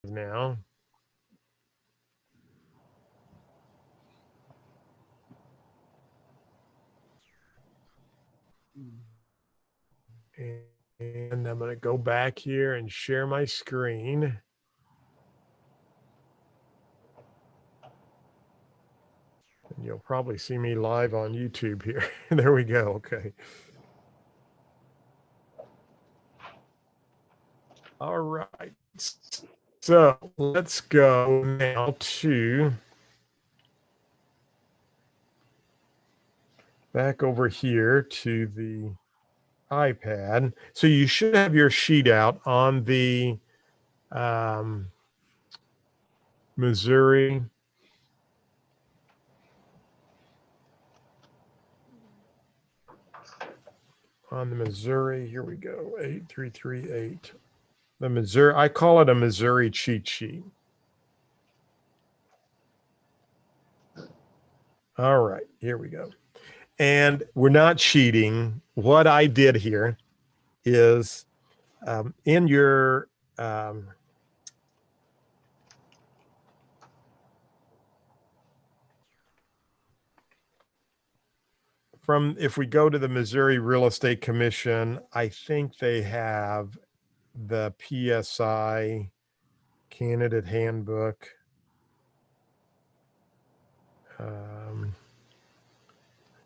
now. And I'm going to go back here and share my screen. And you'll probably see me live on YouTube here. There we go. Okay. All right. So let's go now to back over here to the iPad. So you should have your sheet out on the Missouri here we go, 8338. The Missouri, I call it a Missouri cheat sheet. All right, here we go. And we're not cheating. What I did here is in your if we go to the Missouri Real Estate Commission, I think they have the Psi Candidate Handbook.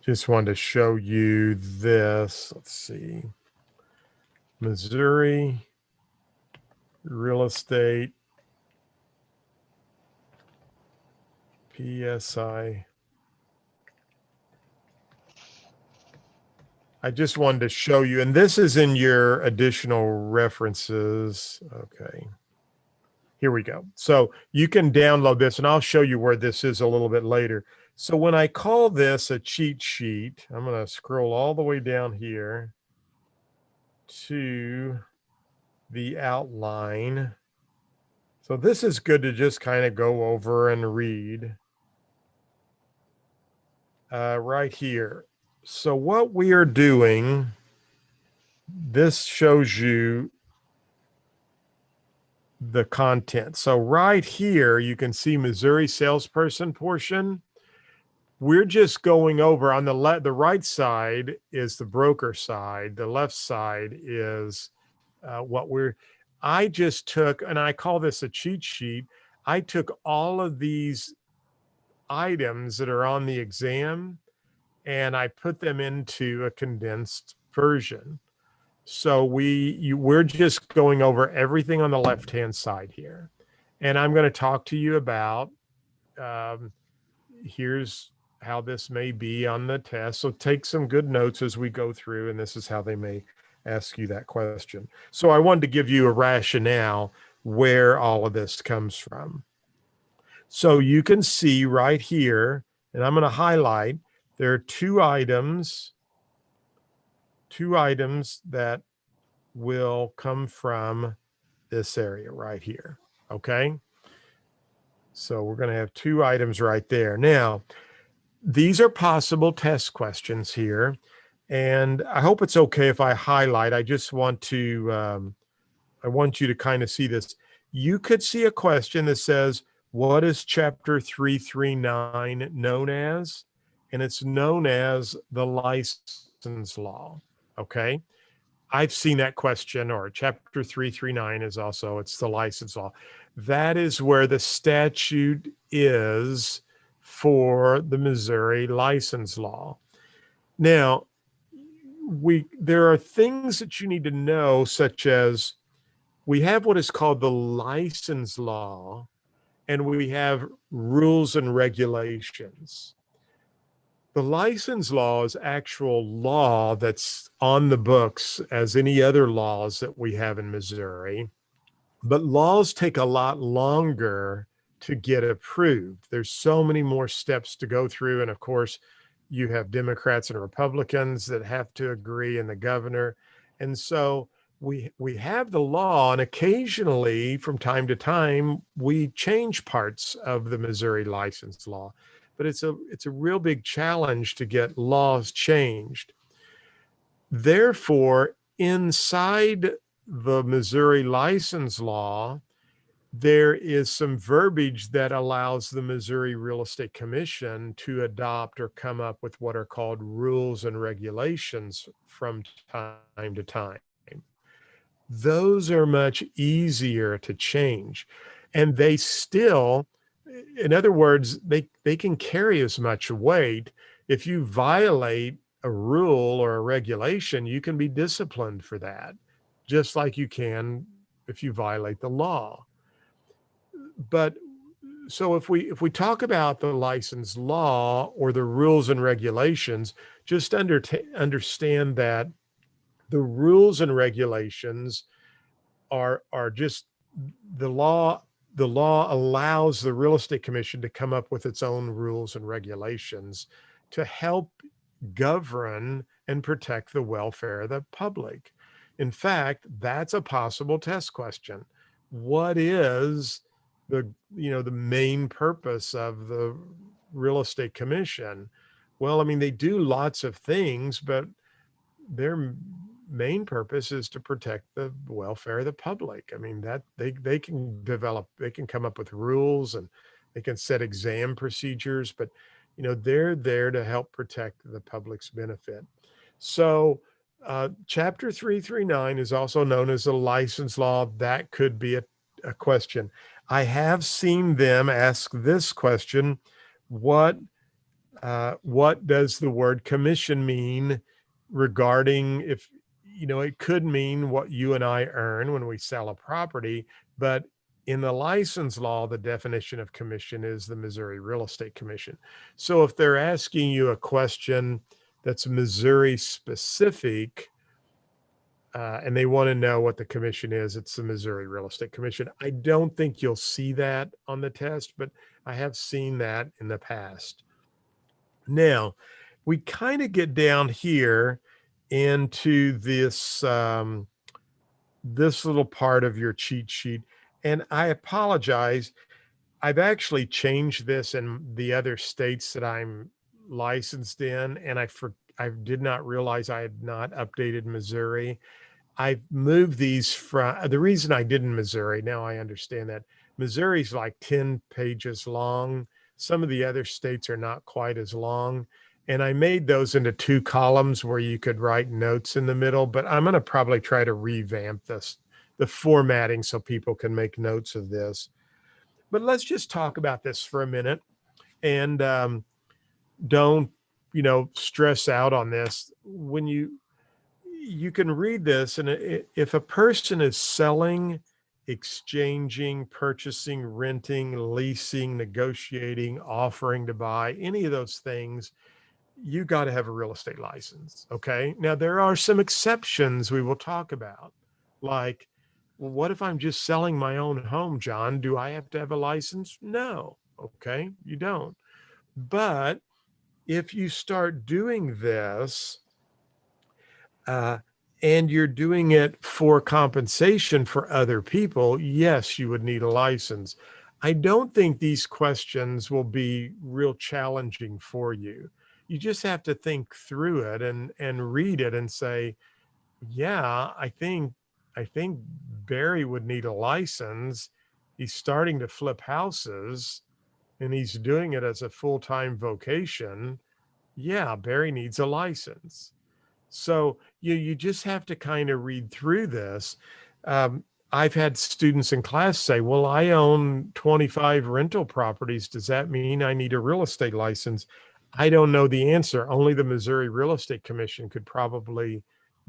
Just wanted to show you this. Let's see. Missouri Real Estate PSI. I just wanted to show you, and this is in your additional references. Okay. Here we go. So you can download this, and I'll show you where this is a little bit later. So when I call this a cheat sheet, I'm going to scroll all the way down here to the outline. So this is good to just kind of go over and read right here. So what we are doing, this shows you the content. So right here, you can see Missouri Salesperson portion. We're just going over on the right side is the broker side. The left side is I just took, and I call this a cheat sheet. I took all of these items that are on the exam and I put them into a condensed version. So we're just going over everything on the left-hand side here. And I'm going to talk to you about, here's how this may be on the test. So take some good notes as we go through, and this is how they may ask you that question. So I wanted to give you a rationale where all of this comes from. So you can see right here, and I'm going to highlight, there are two items that will come from this area right here. Okay. So we're going to have two items right there. Now, these are possible test questions here. And I hope it's okay if I highlight. I just want to, I want you to kind of see this. You could see a question that says, what is Chapter 339 known as? And it's known as the license law. Okay. I've seen that question, or Chapter 339 is also, it's the license law. That is where the statute is for the Missouri license law. Now, there are things that you need to know, such as we have what is called the license law, and we have rules and regulations. The license law is actual law that's on the books as any other laws that we have in Missouri. But laws take a lot longer to get approved. There's so many more steps to go through. And of course, you have Democrats and Republicans that have to agree, and the governor. And so we have the law, and occasionally from time to time, we change parts of the Missouri license law. But it's a real big challenge to get laws changed. Therefore, inside the Missouri license law, there is some verbiage that allows the Missouri Real Estate Commission to adopt or come up with what are called rules and regulations from time to time. Those are much easier to change. And they still, in other words, they can carry as much weight. If you violate a rule or a regulation, you can be disciplined for that, just like you can if you violate the law. But so if we talk about the license law or the rules and regulations, just understand that the rules and regulations are just the law. The law allows the real estate commission to come up with its own rules and regulations to help govern and protect the welfare of the public. In fact, that's a possible test question. What is the main purpose of the real estate commission? Well, I mean, they do lots of things, but their main purpose is to protect the welfare of the public. I mean, that they can come up with rules and they can set exam procedures, but they're there to help protect the public's benefit. So chapter 339 is also known as a license law. That could be a question. I have seen them ask this question: what does the word commission mean regarding, if it could mean what you and I earn when we sell a property, but in the license law, the definition of commission is the Missouri Real Estate Commission. So if they're asking you a question that's Missouri specific, and they want to know what the commission is, it's the Missouri Real Estate Commission. I don't think you'll see that on the test, but I have seen that in the past. Now, we kind of get down here into this this little part of your cheat sheet, and I apologize. I've actually changed this in the other states that I'm licensed in, and I did not realize I had not updated Missouri. I moved these from the reason I did in Missouri. Now I understand that Missouri's like 10 pages long. Some of the other states are not quite as long. And I made those into 2 columns where you could write notes in the middle, but I'm going to probably try to revamp the formatting so people can make notes of this. But let's just talk about this for a minute, and don't, stress out on this. When you can read this, and if a person is selling, exchanging, purchasing, renting, leasing, negotiating, offering to buy, any of those things, you got to have a real estate license. Okay. Now, there are some exceptions we will talk about. Like, well, what if I'm just selling my own home, John? Do I have to have a license? No. Okay. You don't. But if you start doing this, and you're doing it for compensation for other people, yes, you would need a license. I don't think these questions will be real challenging for you. You just have to think through it and read it and say, yeah, I think Barry would need a license. He's starting to flip houses and he's doing it as a full-time vocation. Yeah, Barry needs a license. So you just have to kind of read through this. I've had students in class say, well, I own 25 rental properties. Does that mean I need a real estate license? I don't know the answer. Only the Missouri Real Estate Commission could probably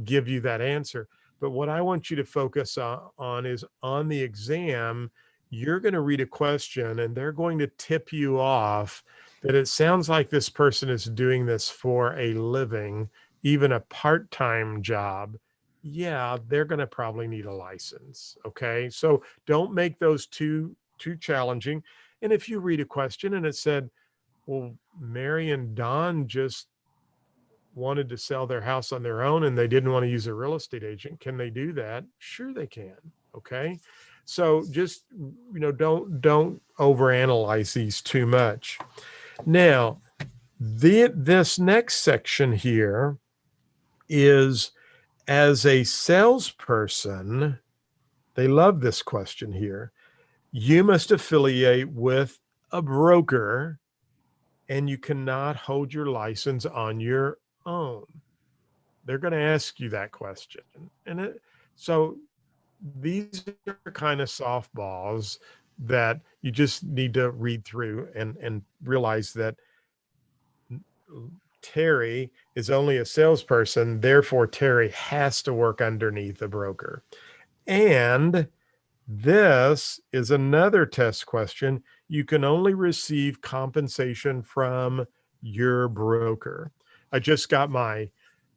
give you that answer. But what I want you to focus on is on the exam, you're going to read a question and they're going to tip you off that it sounds like this person is doing this for a living, even a part-time job. Yeah, they're going to probably need a license. Okay. So don't make those too challenging. And if you read a question and it said, well, Mary and Don just wanted to sell their house on their own and they didn't want to use a real estate agent, can they do that? Sure they can. Okay. So just, don't overanalyze these too much. Now, this next section here is, as a salesperson, they love this question here. you must affiliate with a broker, and you cannot hold your license on your own. They're going to ask you that question. And so these are kind of softballs that you just need to read through and realize that Terry is only a salesperson, therefore Terry has to work underneath a broker. And this is another test question. You can only receive compensation from your broker. I just got my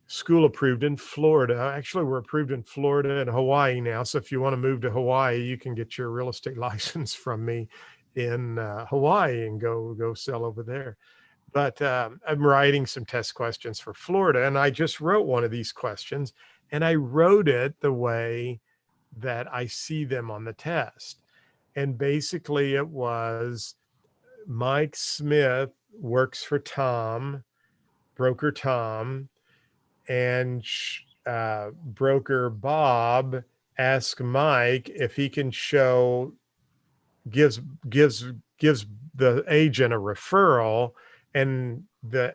school approved in Florida. Actually, we're approved in Florida and Hawaii now. So if you want to move to Hawaii, you can get your real estate license from me in Hawaii and go sell over there. But I'm writing some test questions for Florida, and I just wrote one of these questions, and I wrote it the way that I see them on the test. And basically it was Mike Smith works for Tom, broker Tom, and broker Bob asked Mike if he can show, gives the agent a referral, and the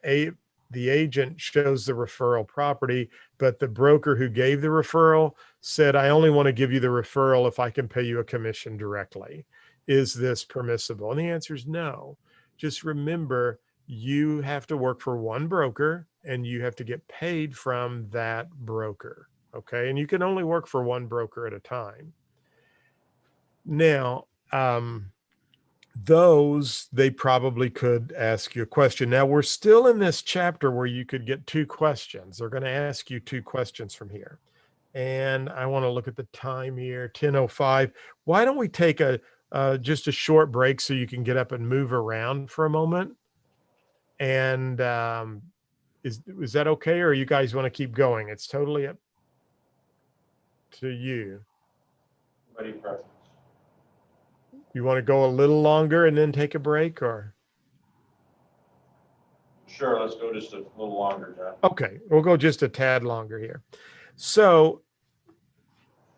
agent shows the referral property, but the broker who gave the referral said, I only want to give you the referral if I can pay you a commission directly. Is this permissible? And the answer is no. Just remember, you have to work for one broker and you have to get paid from that broker. Okay. And you can only work for one broker at a time. Now, those, they probably could ask you a question. Now we're still in this chapter where you could get two questions. They're going to ask you two questions from here. And I want to look at the time here, 10:05. Why don't we take just a short break so you can get up and move around for a moment? And is that okay? Or you guys want to keep going? It's totally up to you. Ready, preference. You want to go a little longer and then take a break, or? Sure, let's go just a little longer, Jeff. Okay, we'll go just a tad longer here. So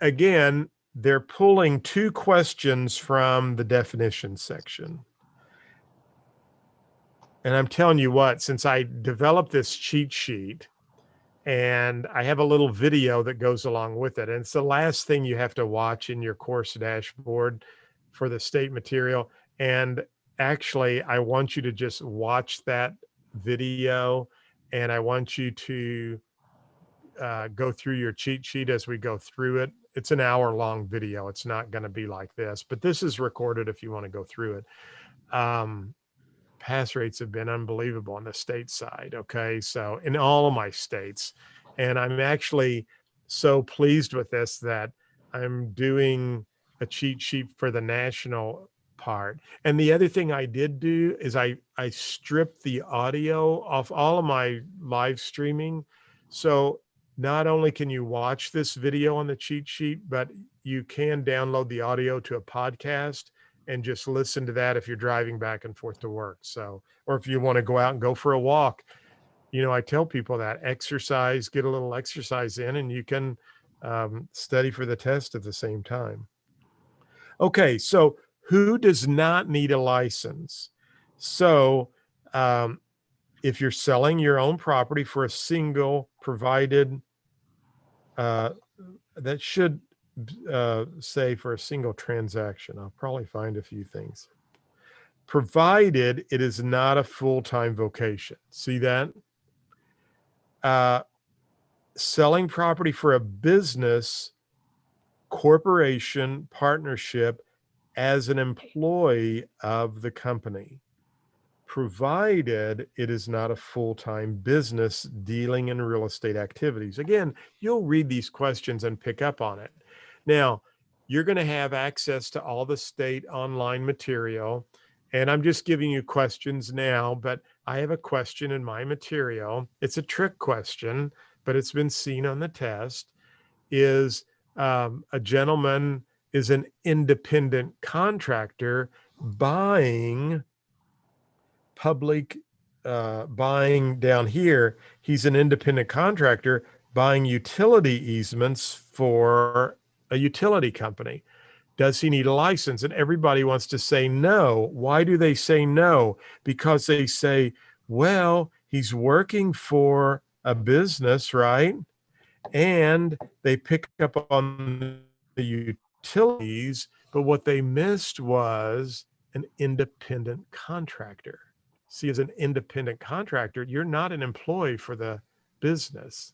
again, they're pulling two questions from the definition section. And I'm telling you what, since I developed this cheat sheet, and I have a little video that goes along with it, and it's the last thing you have to watch in your course dashboard for the state material. And actually, I want you to just watch that video, and I want you to go through your cheat sheet as we go through it. It's an hour-long video. It's not going to be like this, but this is recorded if you want to go through it. Pass rates have been unbelievable on the state side. Okay. So in all of my states, and I'm actually so pleased with this that I'm doing a cheat sheet for the national part. And the other thing I did do is I stripped the audio off all of my live streaming. So not only can you watch this video on the cheat sheet, but you can download the audio to a podcast and just listen to that if you're driving back and forth to work. So, or if you want to go out and go for a walk, I tell people that exercise, get a little exercise in, and you can study for the test at the same time. Okay. So who does not need a license? So if you're selling your own property for a single provided, that should say for a single transaction. I'll probably find a few things. Provided it is not a full-time vocation. See that? Selling property for a business, corporation, partnership as an employee of the company, provided it is not a full-time business dealing in real estate activities. Again, you'll read these questions and pick up on it. Now, you're going to have access to all the state online material, and I'm just giving you questions now, but I have a question in my material. It's a trick question, but it's been seen on the test. Is a gentleman is an independent contractor buying down here. He's an independent contractor buying utility easements for a utility company. Does he need a license? And everybody wants to say no. Why do they say no? Because they say, well, he's working for a business, right? And they pick up on the utilities, but what they missed was an independent contractor. See, as an independent contractor, you're not an employee for the business.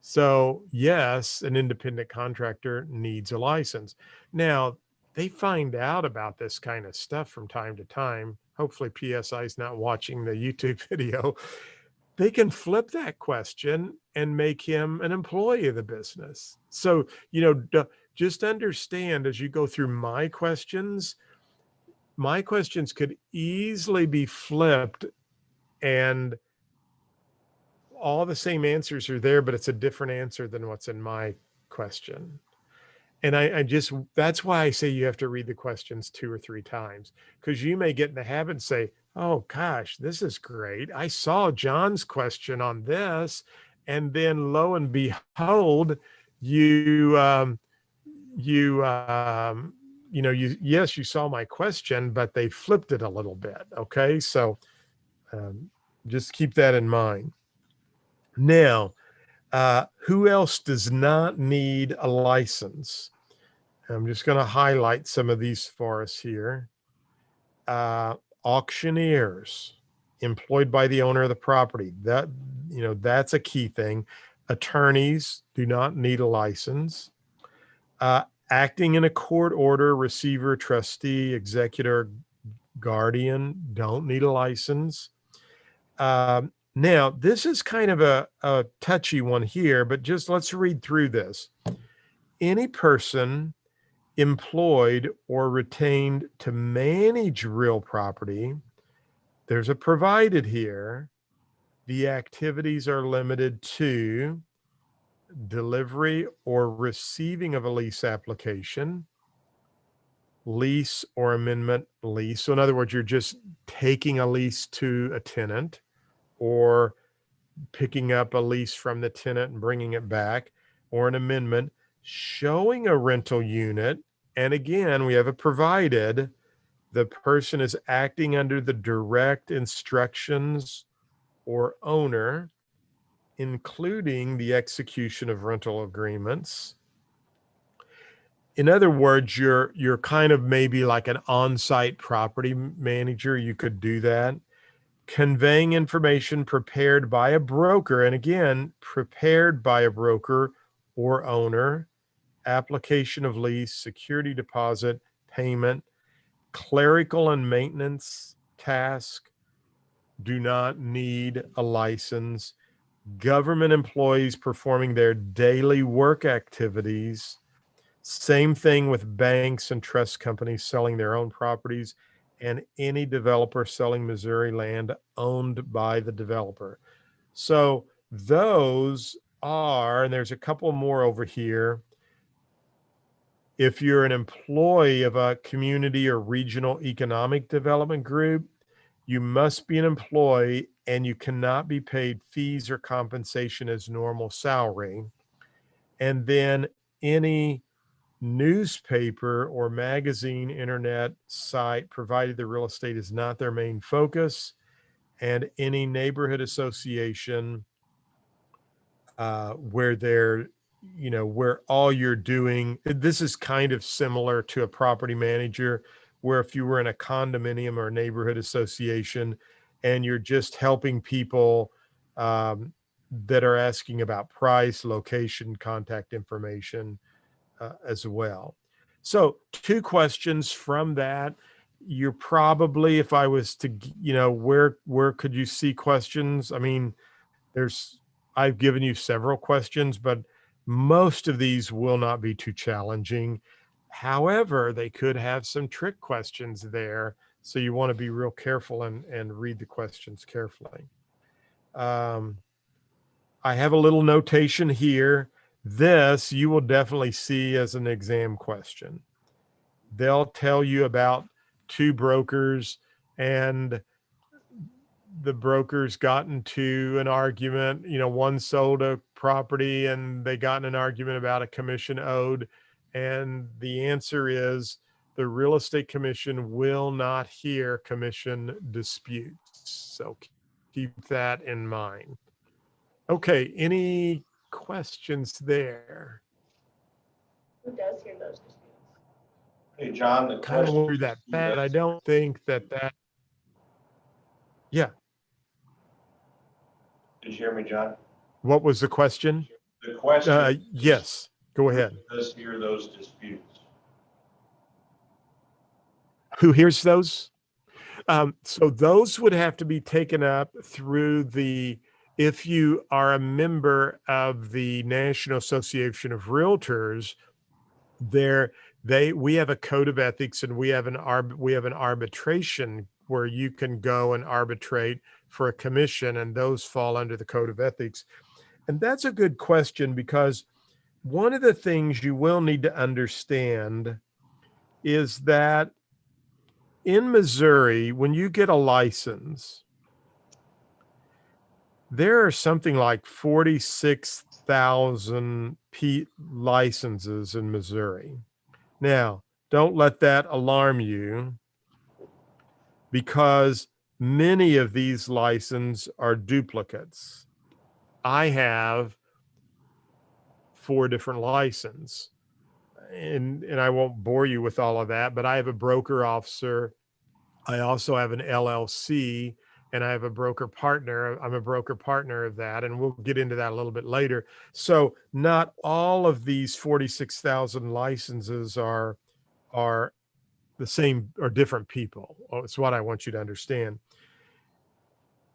So yes, an independent contractor needs a license. Now, they find out about this kind of stuff from time to time. Hopefully PSI is not watching the YouTube video. They can flip that question and make him an employee of the business. So, just understand as you go through my questions could easily be flipped and all the same answers are there, but it's a different answer than what's in my question. And I just, that's why I say you have to read the questions 2 or 3 times, because you may get in the habit and say, oh gosh, this is great. I saw John's question on this. And then lo and behold, yes, you saw my question, but they flipped it a little bit. Okay. So just keep that in mind. Now, who else does not need a license? I'm just going to highlight some of these for us here. Auctioneers employed by the owner of the property. That's a key thing. Attorneys do not need a license. Acting in a court order, receiver, trustee, executor, guardian don't need a license. Now, this is kind of a touchy one here, but just let's read through this. Any person employed or retained to manage real property, there's a provided here. The activities are limited to delivery or receiving of a lease application, lease or amendment lease. So in other words, you're just taking a lease to a tenant or picking up a lease from the tenant and bringing it back, or an amendment, showing a rental unit. And again, we have a provided, the person is acting under the direct instructions or owner, including the execution of rental agreements. In other words, you're kind of maybe like an on-site property manager. You could do that. Conveying information prepared by a broker, and again, prepared by a broker or owner, application of lease, security deposit, payment, clerical and maintenance task do not need a license. Government employees performing their daily work activities. Same thing with banks and trust companies selling their own properties, and any developer selling Missouri land owned by the developer. So those are, and there's a couple more over here. If you're an employee of a community or regional economic development group, you must be an employee and you cannot be paid fees or compensation as normal salary. And then any newspaper or magazine, internet site, provided the real estate is not their main focus, and any neighborhood association where where all you're doing, this is kind of similar to a property manager, where if you were in a condominium or a neighborhood association and you're just helping people that are asking about price, location, contact information, as well. So 2 questions from that. You're probably, if I was to, where could you see questions? I mean, I've given you several questions, but most of these will not be too challenging. However, they could have some trick questions there. So you want to be real careful and read the questions carefully. I have a little notation here. This you will definitely see as an exam question. They'll tell you about 2 brokers and the brokers got into an argument. One sold a property and they got in an argument about a commission owed And the answer is the real estate commission will not hear commission disputes. So keep that in mind. Okay, any questions there? Who does hear those disputes? Hey, John, the Kind of question. through that fast. I don't think that. Yeah. Did you hear me, John? What was the question? The question. Yes, go ahead. Who does hear those disputes? Who hears those? So those would have to be taken up through if you are a member of the National Association of Realtors, we have a code of ethics, and we have an arbitration where you can go and arbitrate for a commission, and those fall under the code of ethics. And that's a good question, because one of the things you will need to understand is that in Missouri, when you get a license, there are something like 46,000 licenses in Missouri. Now, don't let that alarm you, because many of these licenses are duplicates. I have 4 different licenses. And I won't bore you with all of that, but I have a broker officer. I also have an LLC, and I have a broker partner. I'm a broker partner of that, and we'll get into that a little bit later. So not all of these 46,000 licenses are the same or different people. It's what I want you to understand.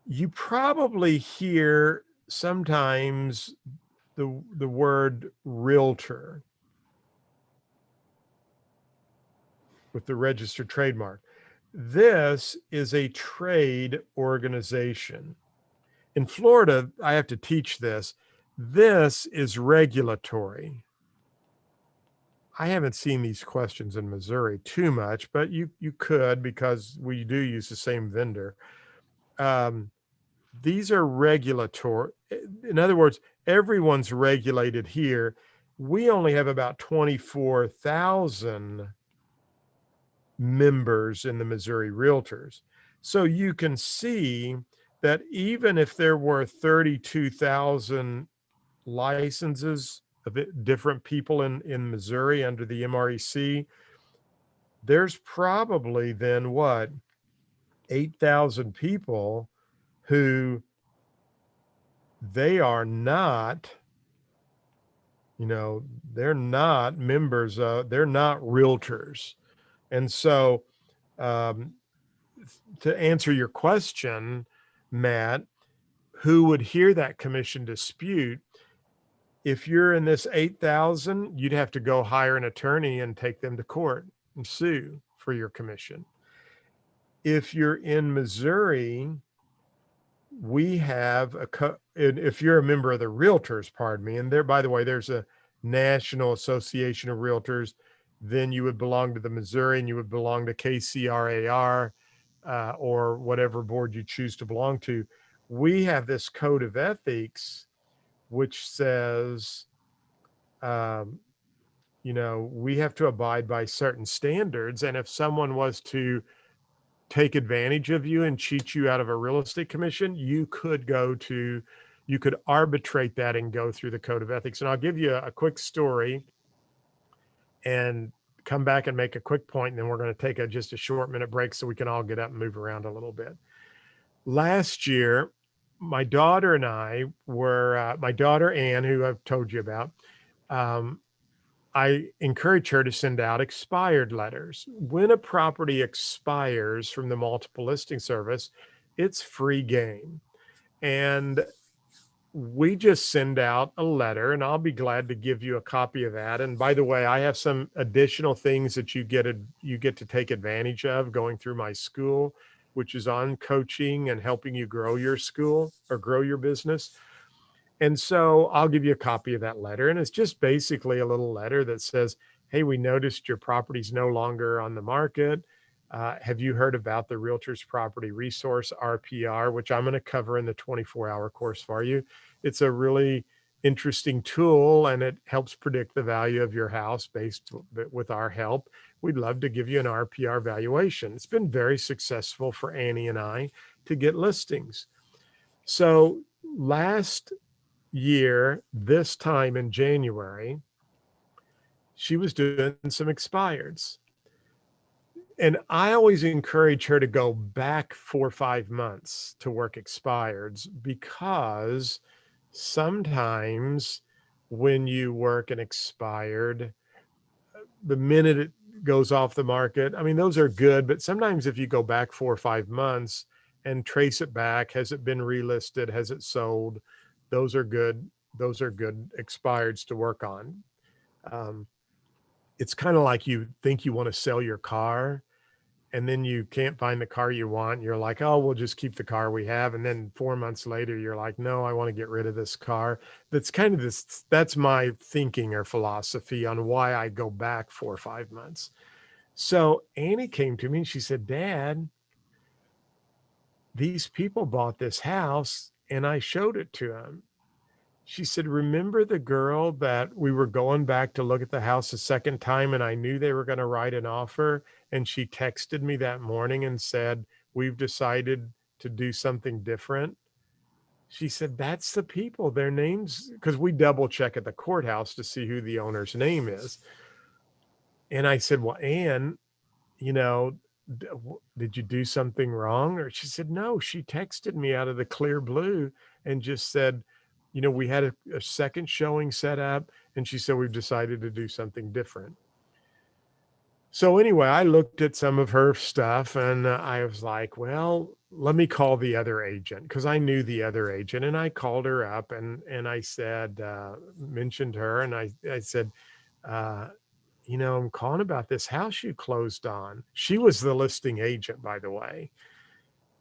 You probably hear sometimes the word realtor with the registered trademark. This is a trade organization. In Florida, I have to teach this. This is regulatory. I haven't seen these questions in Missouri too much, but you could, because we do use the same vendor. These are regulatory. In other words, everyone's regulated here. We only have about 24,000 members in the Missouri Realtors. So you can see that even if there were 32,000 licenses of different people in Missouri under the MREC, there's probably then 8,000 people who they are not, they're not members of, they're not realtors. And so to answer your question, Matt, who would hear that commission dispute? If you're in this 8,000, you'd have to go hire an attorney and take them to court and sue for your commission. If you're in Missouri, we have if you're a member of the Realtors, pardon me, and there, by the way, there's a National Association of Realtors, then you would belong to the Missouri, and you would belong to KCRAR or whatever board you choose to belong to. We have this code of ethics, which says, we have to abide by certain standards. And if someone was to take advantage of you and cheat you out of a real estate commission, you could arbitrate that and go through the code of ethics. And I'll give you a quick story and come back and make a quick point, and then we're going to take just a short minute break so we can all get up and move around a little bit. Last year, my daughter and I were, my daughter Ann, who I've told you about, I encourage her to send out expired letters. When a property expires from the multiple listing service, it's free game. And we just send out a letter, and I'll be glad to give you a copy of that. And by the way, I have some additional things that you get to take advantage of going through my school, which is on coaching and helping you grow your school or grow your business. And so I'll give you a copy of that letter. And it's just basically a little letter that says, hey, we noticed your property's no longer on the market. Have you heard about the Realtors Property Resource, RPR, which I'm going to cover in the 24-hour course for you? It's a really interesting tool, and it helps predict the value of your house based with our help. We'd love to give you an RPR valuation. It's been very successful for Annie and I to get listings. So last year, this time in January, she was doing some expireds. And I always encourage her to go back 4 or 5 months to work expireds, because sometimes when you work an expired, the minute it goes off the market, I mean, those are good, but sometimes if you go back 4 or 5 months and trace it back, has it been relisted? Has it sold? Those are good. Those are good expireds to work on. It's kind of like you think you want to sell your car, and then you can't find the car you want. You're like, oh, we'll just keep the car we have. And then 4 months later, you're like, no, I want to get rid of this car. That's kind of this, that's my thinking or philosophy on why I go back 4 or 5 months. So Annie came to me and she said, Dad, these people bought this house, and I showed it to them. She said, remember the girl that we were going back to look at the house a second time, and I knew they were going to write an offer, and she texted me that morning and said, we've decided to do something different? She said, that's the people, their names, because we double check at the courthouse to see who the owner's name is. And I said, well, Ann, you know, did you do something wrong? Or she said, no, she texted me out of the clear blue and just said, you know, we had a second showing set up, and she said, we've decided to do something different. So anyway, I looked at some of her stuff, and I was like, well, let me call the other agent, because I knew the other agent. And I called her up, and I said, mentioned her, and I said, you know, I'm calling about this house you closed on. She was the listing agent, by the way.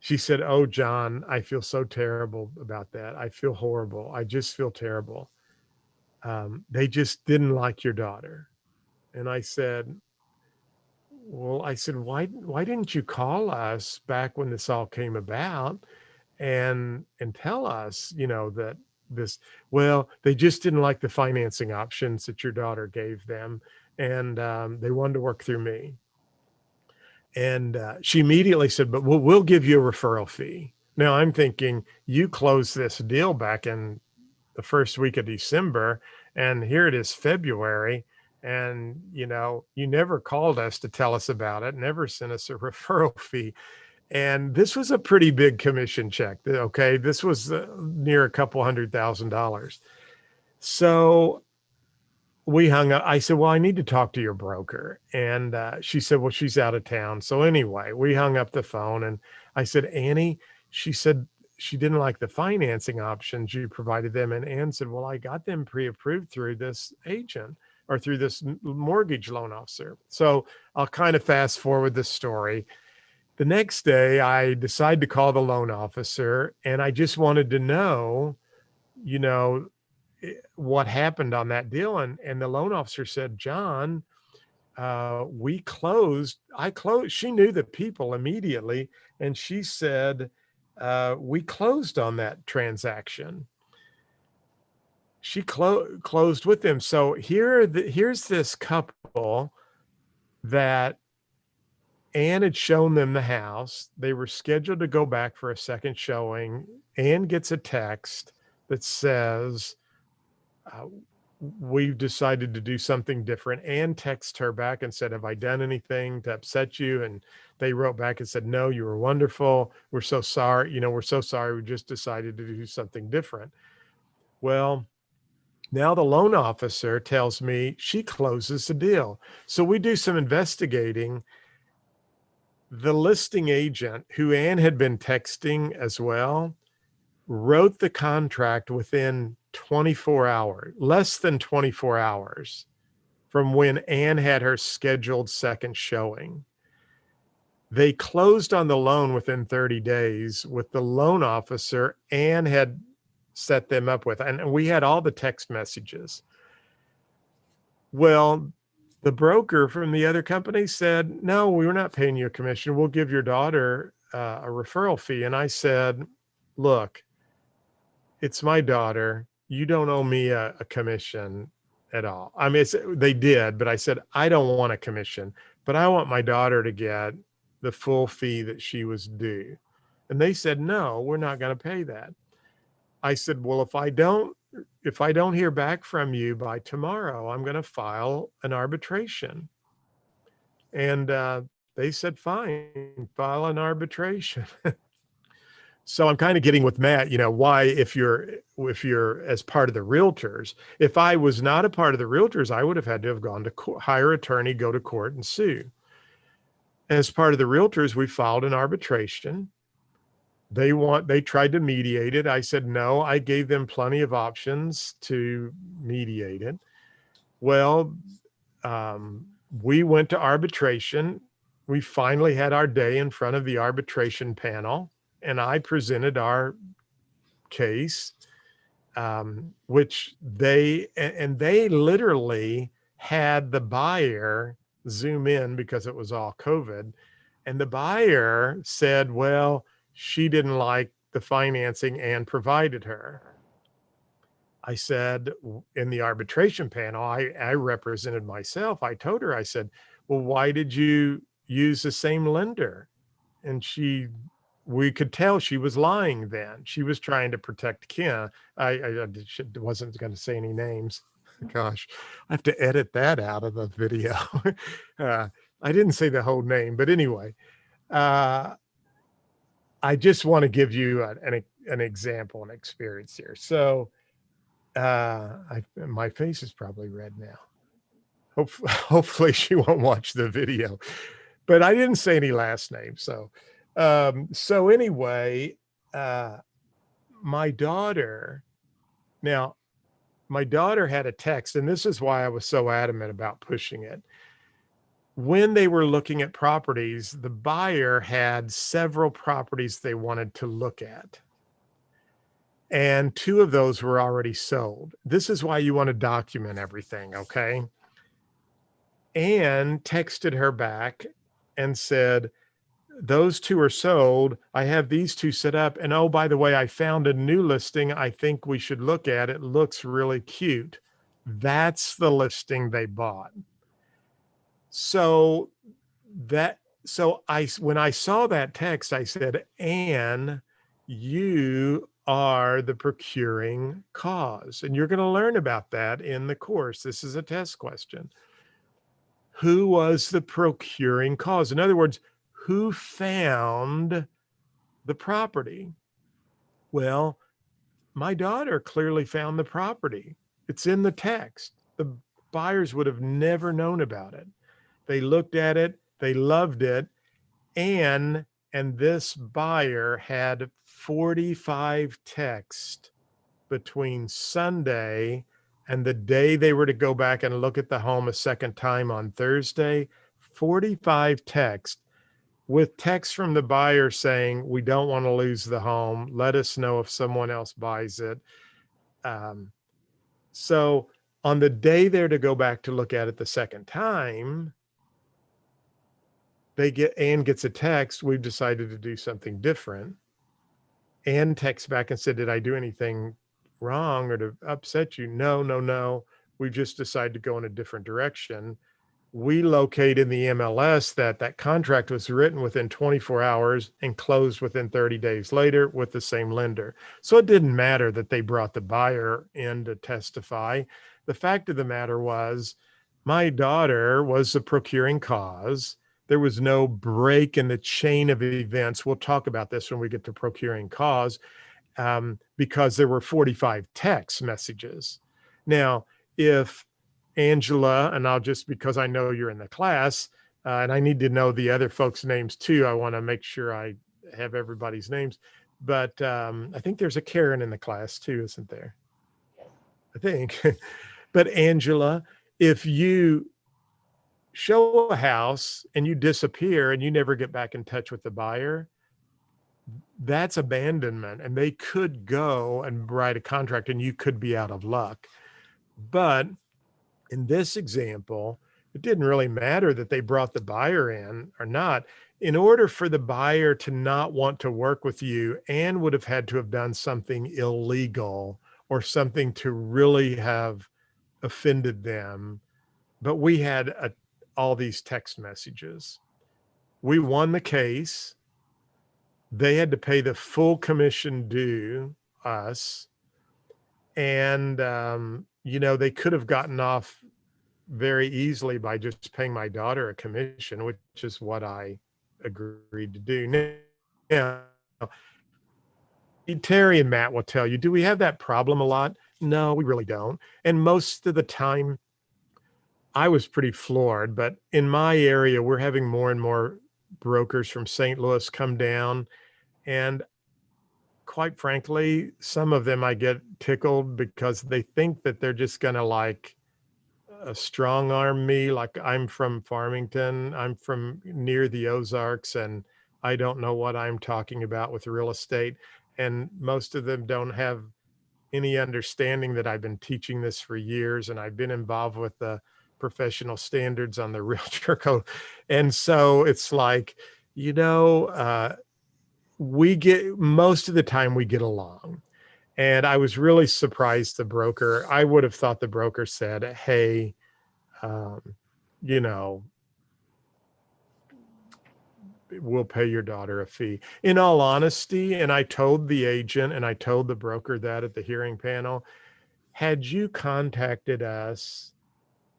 She said, oh, John, I feel so terrible about that. I feel horrible. I just feel terrible. They just didn't like your daughter. And I said, well, I said, why didn't you call us back when this all came about and tell us, you know, that this, well, they just didn't like the financing options that your daughter gave them. And they wanted to work through me. And she immediately said, but we'll give you a referral fee. Now I'm thinking, you closed this deal back in the first week of December, and here it is February. And, you know, you never called us to tell us about it, never sent us a referral fee. And this was a pretty big commission check. Okay. This was near $200,000. So we hung up. I said, well, I need to talk to your broker. And she said, well, she's out of town. So anyway, we hung up the phone, and I said, Annie, she said she didn't like the financing options you provided them. And Ann said, well, I got them pre-approved through this agent or through this mortgage loan officer. So I'll kind of fast forward the story. The next day, I decided to call the loan officer, and I just wanted to know, you know, what happened on that deal. And the loan officer said, John, I closed. She knew the people immediately. And she said, we closed on that transaction. She closed with them. So here's this couple that Ann had shown them the house. They were scheduled to go back for a second showing. Ann gets a text that says, we've decided to do something different. Ann texted her back and said, have I done anything to upset you? And they wrote back and said, no, you were wonderful. We're so sorry. You know, we're so sorry. We just decided to do something different. Well, now the loan officer tells me she closes the deal. So we do some investigating. The listing agent, who Ann had been texting as well, wrote the contract within 24 hours, less than 24 hours from when Ann had her scheduled second showing. They closed on the loan within 30 days with the loan officer Ann had set them up with. And we had all the text messages. Well, the broker from the other company said, no, we were not paying you a commission. We'll give your daughter a referral fee. And I said, look, it's my daughter. you don't owe me a commission at all. I mean, they did, but I said, I don't want a commission, but I want my daughter to get the full fee that she was due. And they said, no, we're not going to pay that. I said, well, if I don't hear back from you by tomorrow, I'm going to file an arbitration. And they said, fine, file an arbitration. So I'm kind of getting with Matt, why, if you're as part of the realtors, if I was not a part of the realtors, I would have had to have gone to court, hire attorney, go to court and sue. As part of the realtors, we filed an arbitration. They tried to mediate it. I said, no, I gave them plenty of options to mediate it. Well, we went to arbitration. We finally had our day in front of the arbitration panel, and I presented our case, which they literally had the buyer Zoom in because it was all COVID. And the buyer said, well, she didn't like the financing and provided her. I said, in the arbitration panel, I represented myself. I told her, I said, well, why did you use the same lender? And we could tell she was lying then. She was trying to protect Ken. I wasn't going to say any names. Gosh, I have to edit that out of the video. I didn't say the whole name, but anyway, I just want to give you an example, an experience here. So my face is probably red now. Hopefully she won't watch the video, but I didn't say any last names. So anyway, my daughter had a text, and this is why I was so adamant about pushing it. When they were looking at properties, the buyer had several properties they wanted to look at. And 2 of those were already sold. This is why you want to document everything, okay? Anne texted her back and said, those 2 are sold. I have these 2 set up. And oh, by the way, I found a new listing I think we should look at. It looks really cute. That's the listing they bought. So when I saw that text, I said, Anne, you are the procuring cause. And you're going to learn about that in the course. This is a test question. Who was the procuring cause? In other words, who found the property? Well, my daughter clearly found the property. It's in the text. The buyers would have never known about it. They looked at it, they loved it, and this buyer had 45 texts between Sunday and the day they were to go back and look at the home a second time on Thursday. 45 texts with text from the buyer saying, we don't want to lose the home. Let us know if someone else buys it. So on the day they're to go back to look at it the second time, Anne gets a text, we've decided to do something different. Anne texts back and said, did I do anything wrong or to upset you? No. We've just decided to go in a different direction. We locate in the MLS that contract was written within 24 hours and closed within 30 days later with the same lender. So it didn't matter that they brought the buyer in to testify. The fact of the matter was, my daughter was the procuring cause. There was no break in the chain of events. We'll talk about this when we get to procuring cause, because there were 45 text messages. Now, if Angela, and I'll just, because I know you're in the class, and I need to know the other folks' names too. I want to make sure I have everybody's names, but I think there's a Karen in the class too, isn't there? I think. But Angela, if you show a house and you disappear and you never get back in touch with the buyer, that's abandonment, and they could go and write a contract and you could be out of luck. But in this example, it didn't really matter that they brought the buyer in or not. In order for the buyer to not want to work with you, Anne would have had to have done something illegal or something to really have offended them. But we had all these text messages. We won the case. They had to pay the full commission due us. And, they could have gotten off very easily by just paying my daughter a commission, which is what I agreed to do. Now, Terry and Matt will tell you, do we have that problem a lot? No, we really don't. And most of the time, I was pretty floored, but in my area, we're having more and more brokers from St. Louis come down. And quite frankly, some of them I get tickled because they think that they're just going to like strong arm me. Like I'm from Farmington, I'm from near the Ozarks, and I don't know what I'm talking about with real estate. And most of them don't have any understanding that I've been teaching this for years, and I've been involved with the professional standards on the realtor code. And so it's like, we get, most of the time we get along. And I was really surprised the broker, I would have thought the broker said, hey, we'll pay your daughter a fee. In all honesty, and I told the agent and I told the broker that at the hearing panel, had you contacted us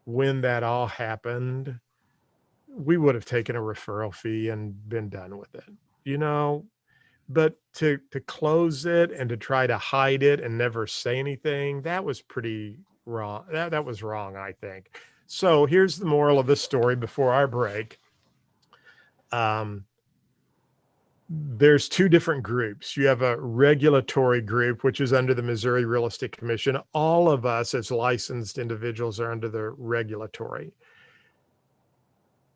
when that all happened, we would have taken a referral fee and been done with it, but to close it and to try to hide it and never say anything, that was pretty wrong. That was wrong, I think. So here's the moral of the story before our break. There's two different groups. You have a regulatory group, which is under the Missouri Real Estate Commission. All of us as licensed individuals are under the regulatory.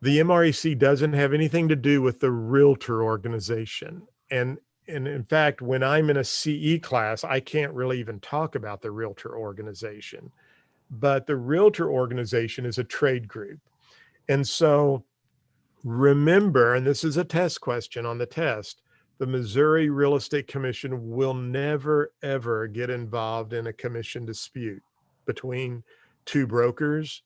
The MREC doesn't have anything to do with the realtor organization. And in fact, when I'm in a CE class, I can't really even talk about the realtor organization. But the realtor organization is a trade group. And so remember, and this is a test question on the test, the Missouri Real Estate Commission will never, ever get involved in a commission dispute between two brokers,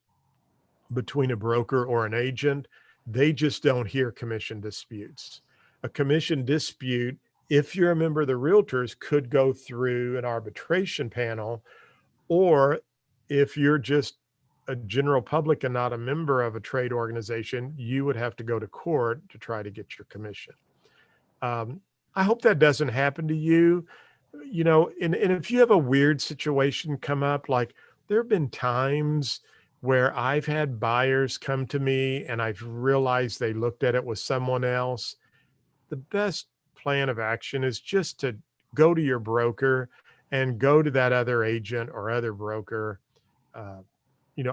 between a broker or an agent. They just don't hear commission disputes. A commission dispute, if you're a member of the realtors, could go through an arbitration panel, or if you're just a general public and not a member of a trade organization, you would have to go to court to try to get your commission. I hope that doesn't happen to you, and if you have a weird situation come up, like there have been times where I've had buyers come to me and I've realized they looked at it with someone else. The best plan of action is just to go to your broker and go to that other agent or other broker.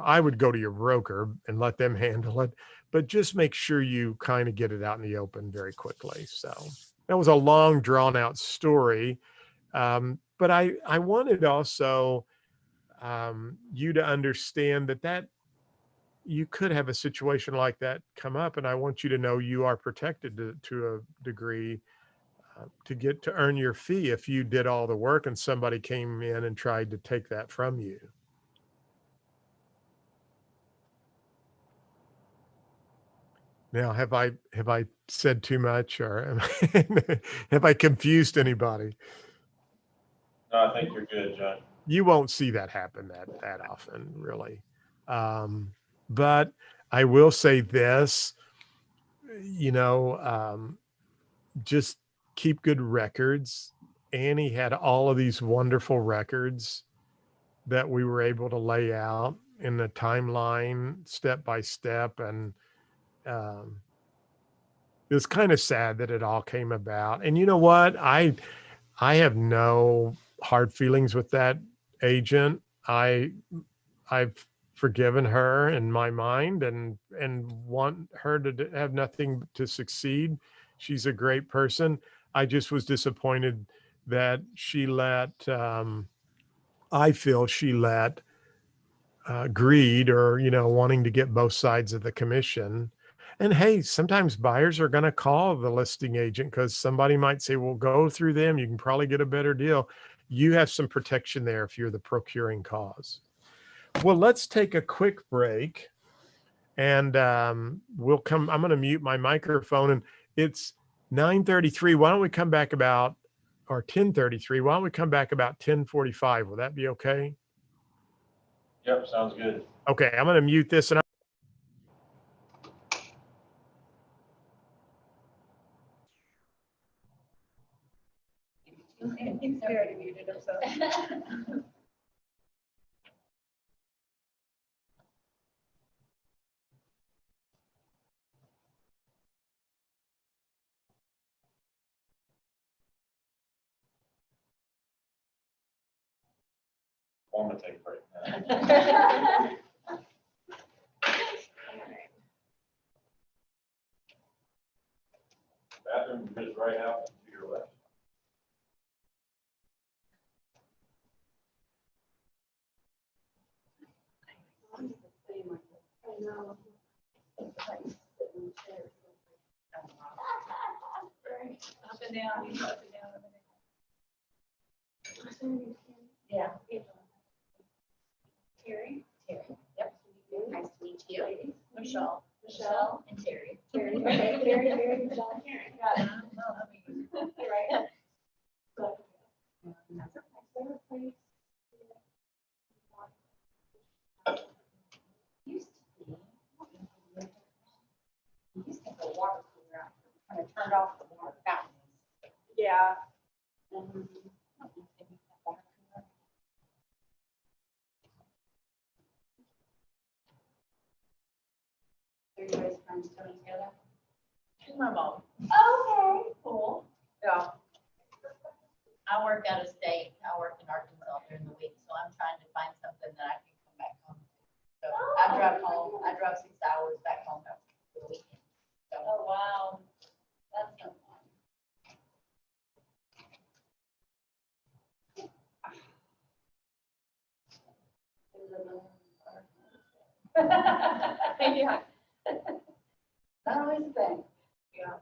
I would go to your broker and let them handle it, but just make sure you kind of get it out in the open very quickly. So that was a long drawn out story. But I wanted also you to understand that you could have a situation like that come up. And I want you to know you are protected to a degree to earn your fee if you did all the work and somebody came in and tried to take that from you. Now, have I said too much, or have I confused anybody? No, I think you're good, John. You won't see that happen that often, really. But I will say this, just keep good records. Annie had all of these wonderful records that we were able to lay out in the timeline, step by step. And it was kind of sad that it all came about. And you know what? I have no hard feelings with that agent. I've forgiven her in my mind and want her to have nothing to succeed. She's a great person. I just was disappointed that she let, I feel she let greed or, wanting to get both sides of the commission. And hey, sometimes buyers are going to call the listing agent because somebody might say, well, go through them. You can probably get a better deal. you have some protection there if you're the procuring cause. Well, let's take a quick break, and we'll come. I'm going to mute my microphone, and it's 9:33. Why don't we come back about, or 10:33? Why don't we come back about 10:45? Will that be okay? Yep, sounds good. Okay, I'm going to mute this, and He's already muted himself. I'm gonna take a break. Bathroom is right out to your left. Up and down, up and down. Yeah. Terry? Terry, yep. Nice to meet you. Ladies. Michelle. Michelle and Terry. Terry, okay, Terry, Michelle, and Terry. Got it. Right. Used to be. Used to have a water cooler out here, kind of turned off the water fountains. Yeah. And water cooler. Everybody's friends coming together. My mom. Okay, cool. Yeah. I work out of state. I work in Arkansas during the week, so I'm trying to find something that I can come back home to. So I drive home. I drive 6 hours back home for the weekend. So, Oh, wow. That's so fun. Yeah. not always a thing. Yeah.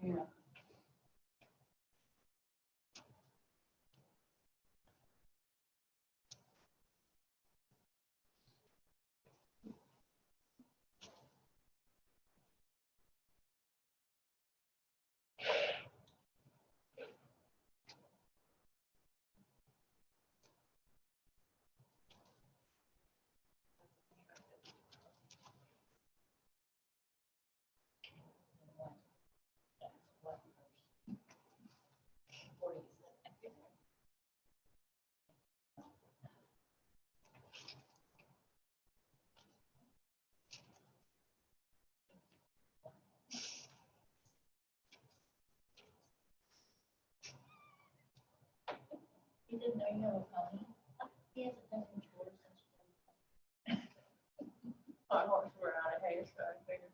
Yeah. He didn't know you have a pony. He hasn't done any chores since. My horse were out of hay, so I figured.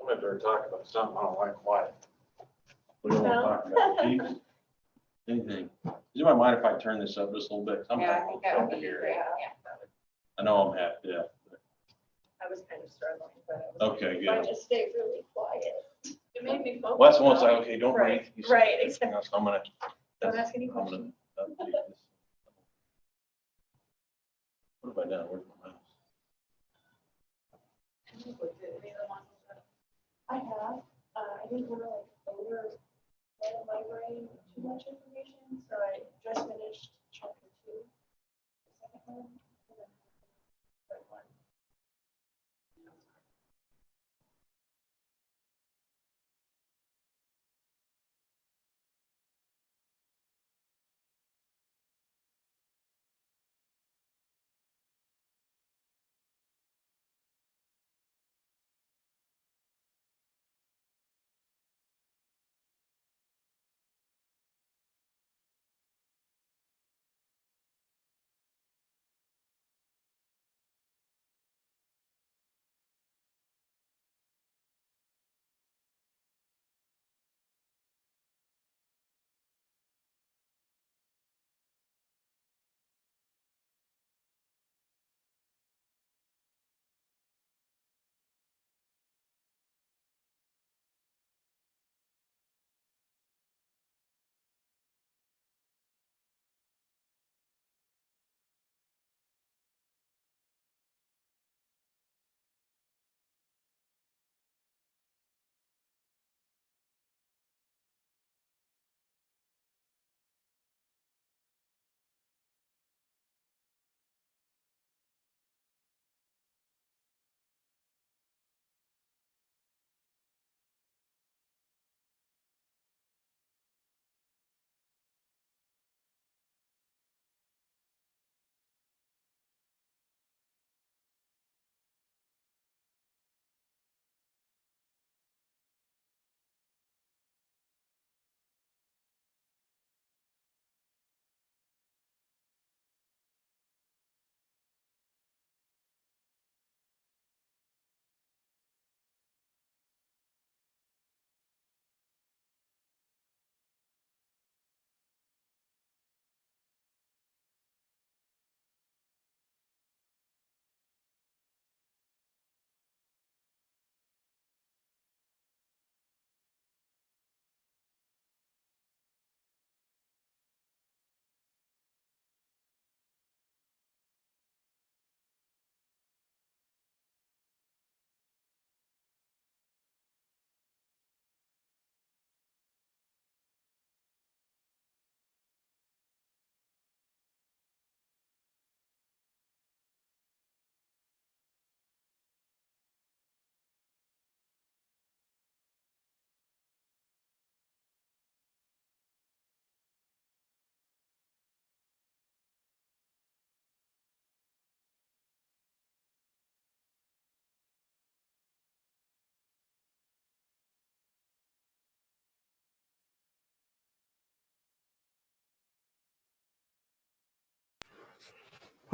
I'm up there talking about something I don't like quiet. We don't want to talk about Chiefs. Anything. Do you mind if I turn this up just a little bit? Yeah, I Sometimes think it's that would hard to be hear. great. I know I'm half deaf. but- I was kind of struggling, but I was Okay, trying good. to stay really quiet. It made me focus. Well, that's the one side, though. okay, don't Right, breathe. You said right, that. exactly. So I'm gonna. Don't ask any I'm gonna questions. update this. What have I done? Where's my mouse? I have, I didn't want to like overload my brain with too much information, so I just finished chapter 2. The second one, and then the third one.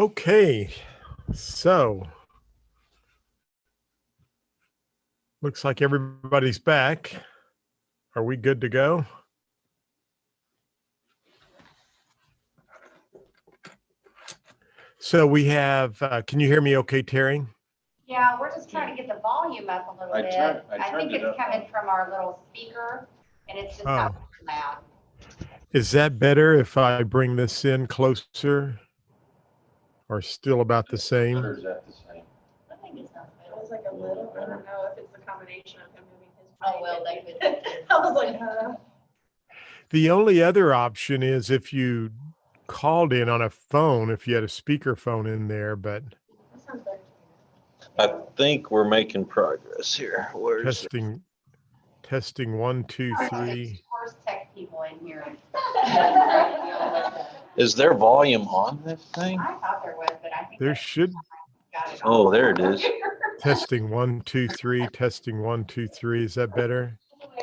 Okay, so looks like everybody's back. Are we good to go? So we have, can you hear me okay, Terry? Yeah, we're just trying to get the volume up a little I bit. turned- I I turned think it it's up. coming from our little speaker and it's just Oh. not loud. Is that better if I bring this in closer or still about the Or same? is that the same? I think it sounds It better. was like a little, I don't know if it's the combination of him moving his. Oh, mic well, and that me. I was like, The only other option is if you called in on a phone, if you had a speaker phone in there, but that sounds better. I think we're making progress here. Where's testing 1, 2, 3. First tech people in here. Is there volume on this thing? I thought there was, but I think There I should got it. Oh, there it is. testing 1, 2, 3, testing 1, 2, 3. Is that better?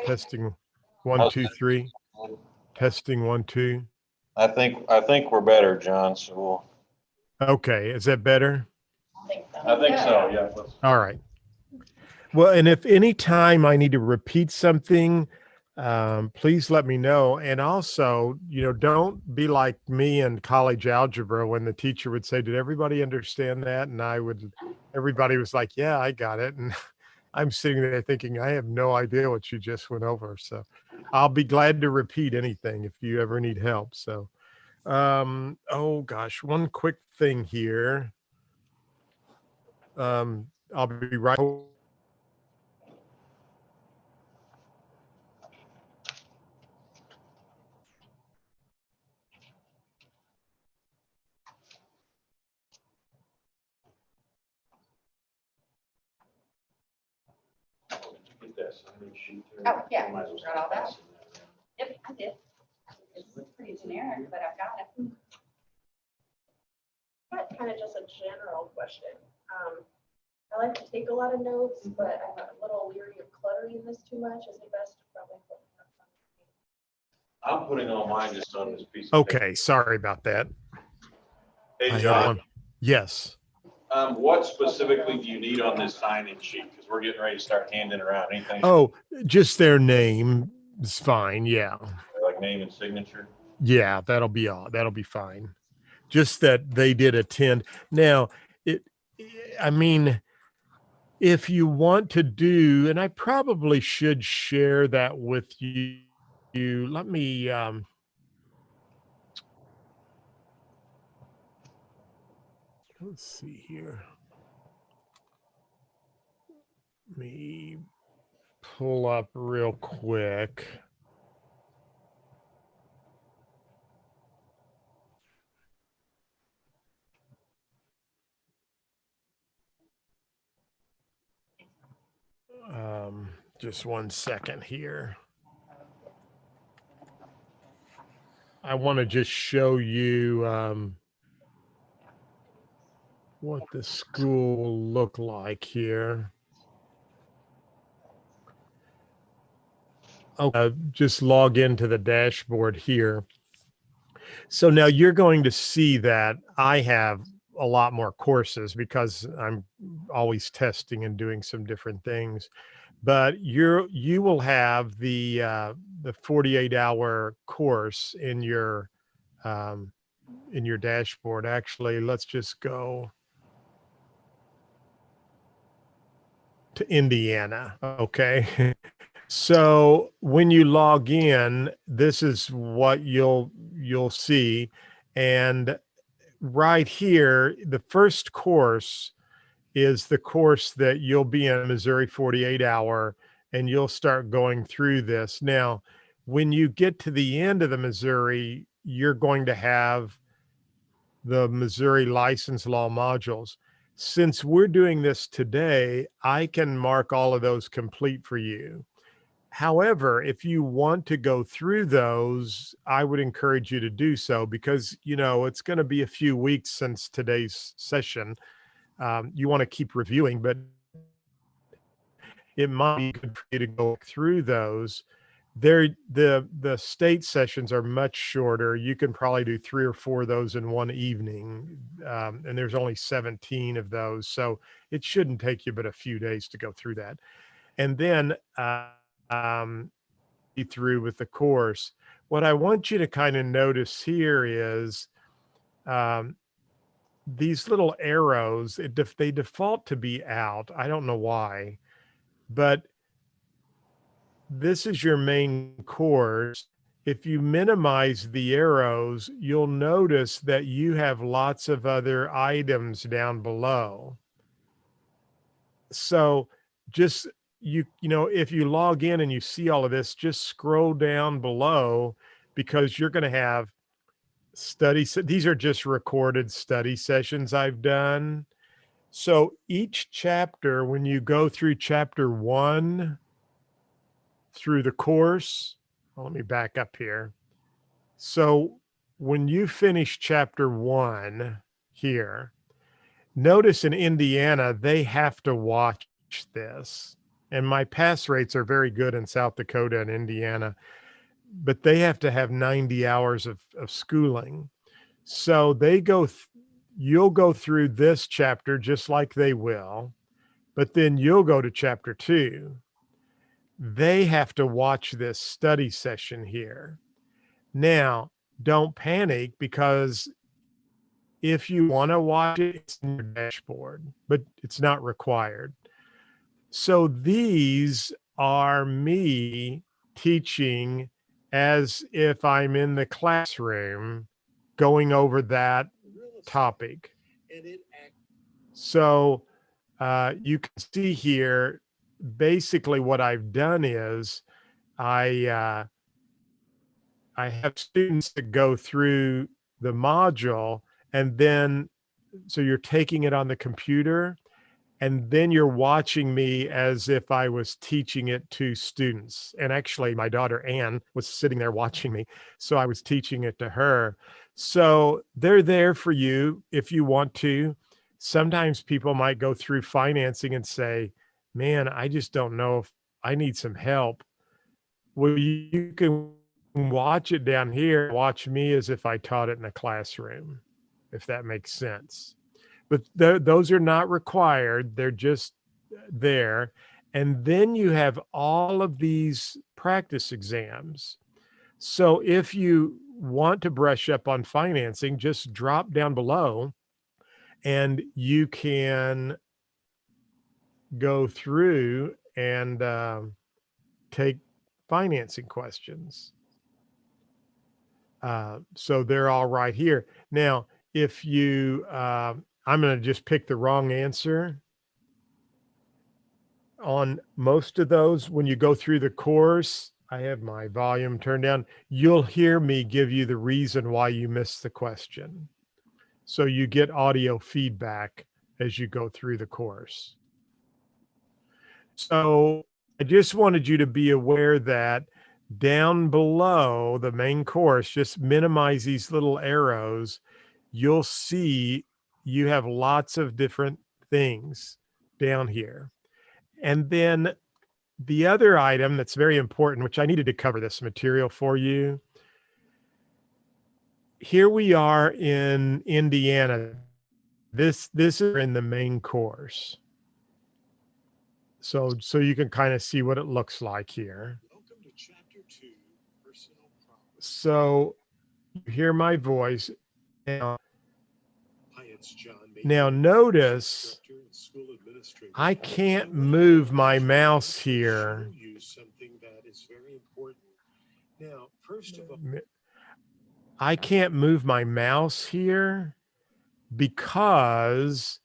Testing 1, 2, 3, testing 1, 2. I think we're better, John. So Okay, is that better? I think so. Yeah. All right. Well, and if any time I need to repeat something, please let me know. And also, don't be like me in college algebra when the teacher would say, "Did everybody understand that?" And everybody was like, "Yeah, I got it." And I'm sitting there thinking, I have no idea what you just went over. So I'll be glad to repeat anything if you ever need help. So, oh gosh, one quick thing here. I'll be right. Oh, yeah, got all that. Yep, I did. It's pretty generic, but I've got it. But kind of just a general question. I like to take a lot of notes, but I'm a little leery of cluttering this too much. Is it best to probably put it up on I'm putting all mine just on this piece of paper. Okay, sorry about that. Hey, I had John, one. Yes. what specifically do you need on this sign-in sheet? Because we're getting ready to start handing around anything Oh, just their name is fine. Yeah. like name and signature. Yeah, that'll be all. That'll be fine. Just that they did attend. Now, I mean, if you want to do, and I probably should share that with you, let me, let's see here. Let me pull up real quick. Just 1 second here. I want to just show you what the school will look like here. Okay, just log into the dashboard here. So now you're going to see that I have a lot more courses because I'm always testing and doing some different things. But you will have the 48-hour course in your dashboard. Actually, let's just go to Indiana. Okay. So when you log in, this is what you'll see. And right here, the first course is the course that you'll be in, Missouri 48-hour, and you'll start going through this. Now, when you get to the end of the Missouri, you're going to have the Missouri license law modules. Since we're doing this today, I can mark all of those complete for you. However, if you want to go through those, I would encourage you to do so because, it's going to be a few weeks since today's session. You want to keep reviewing, but it might be good for you to go through those the state sessions are much shorter. You can probably do 3 or 4 of those in one evening, and there's only 17 of those, so it shouldn't take you but a few days to go through that. And then be through with the course. What I want you to kind of notice here is these little arrows. They default to be out. I don't know why, but this is your main course. If you minimize the arrows, you'll notice that you have lots of other items down below. So just, you know, if you log in and you see all of this, just scroll down below, because you're going to have these are just recorded study sessions I've done. So each chapter, when you go through chapter 1 through the course, well, let me back up here. So when you finish chapter 1 here, notice in Indiana, they have to watch this. And my pass rates are very good in South Dakota and Indiana, but they have to have 90 hours of schooling. So you'll go through this chapter just like they will, but then you'll go to chapter 2. They have to watch this study session here. Now, don't panic, because if you want to watch it, it's in your dashboard, but it's not required. So these are me teaching as if I'm in the classroom going over that topic. So you can see here, basically what I've done is I have students that go through the module, and then, so you're taking it on the computer, and then you're watching me as if I was teaching it to students. And actually, my daughter Anne was sitting there watching me, so I was teaching it to her. So they're there for you if you want to. Sometimes people might go through financing and say, man, I just don't know if I need some help. Well, you can watch it down here, watch me as if I taught it in a classroom, if that makes sense. But those are not required. They're just there. And then you have all of these practice exams. So if you want to brush up on financing, just drop down below and you can go through and take financing questions. So they're all right here. Now, if you, I'm going to just pick the wrong answer. On most of those, when you go through the course, I have my volume turned down. You'll hear me give you the reason why you missed the question. So you get audio feedback as you go through the course. So I just wanted you to be aware that down below the main course, just minimize these little arrows. You'll see you have lots of different things down here. And then the other item that's very important, which I needed to cover this material for you. Here we are in Indiana. This is in the main course. So you can kind of see what it looks like here. Welcome to Chapter 2, Personal Property. So you hear my voice. Now, Hi, it's John. now notice I can't move my mouse here. Something that is very important. Now, first of all, I can't move my mouse here because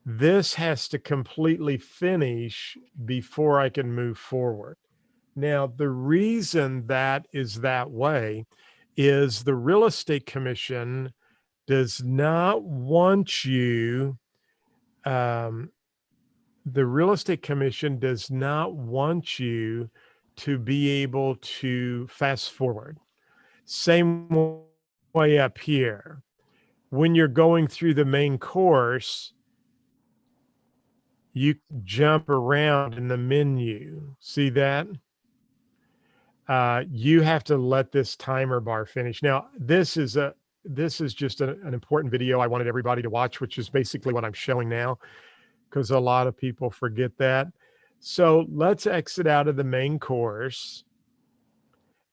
this has to completely finish before I can move forward. Now, the reason that is that way is the Real Estate Commission does not want you, the Real Estate Commission does not want you to be able to fast forward. Same way up here. When you're going through the main course, you jump around in the menu. See that? you have to let this timer bar finish. Now, this is just an important video I wanted everybody to watch, which is basically what I'm showing now, because a lot of people forget that. So let's exit out of the main course.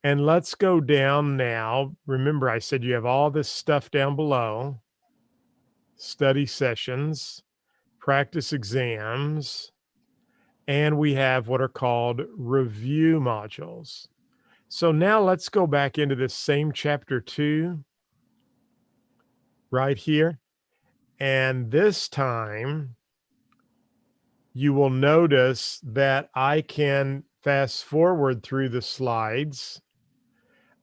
And let's go down now. Remember, I said you have all this stuff down below. Study sessions, practice exams, and we have what are called review modules. So now let's go back into this same chapter 2 right here. And this time you will notice that I can fast forward through the slides.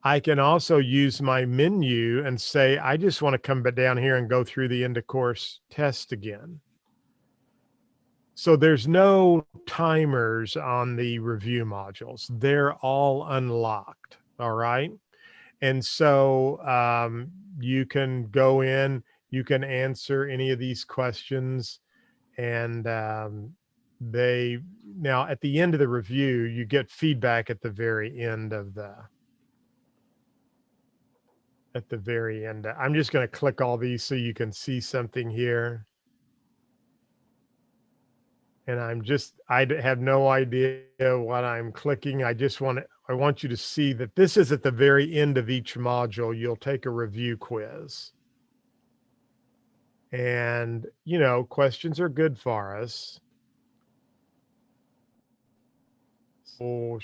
I can also use my menu and say, I just want to come down here and go through the end of course test again. So there's no timers on the review modules. They're all unlocked. All right. And so you can go in, you can answer any of these questions. And now at the end of the review, you get feedback at the very end of I'm just going to click all these so you can see something here. And I have no idea what I'm clicking. I want you to see that this is at the very end of each module. You'll take a review quiz. And, you know, questions are good for us. So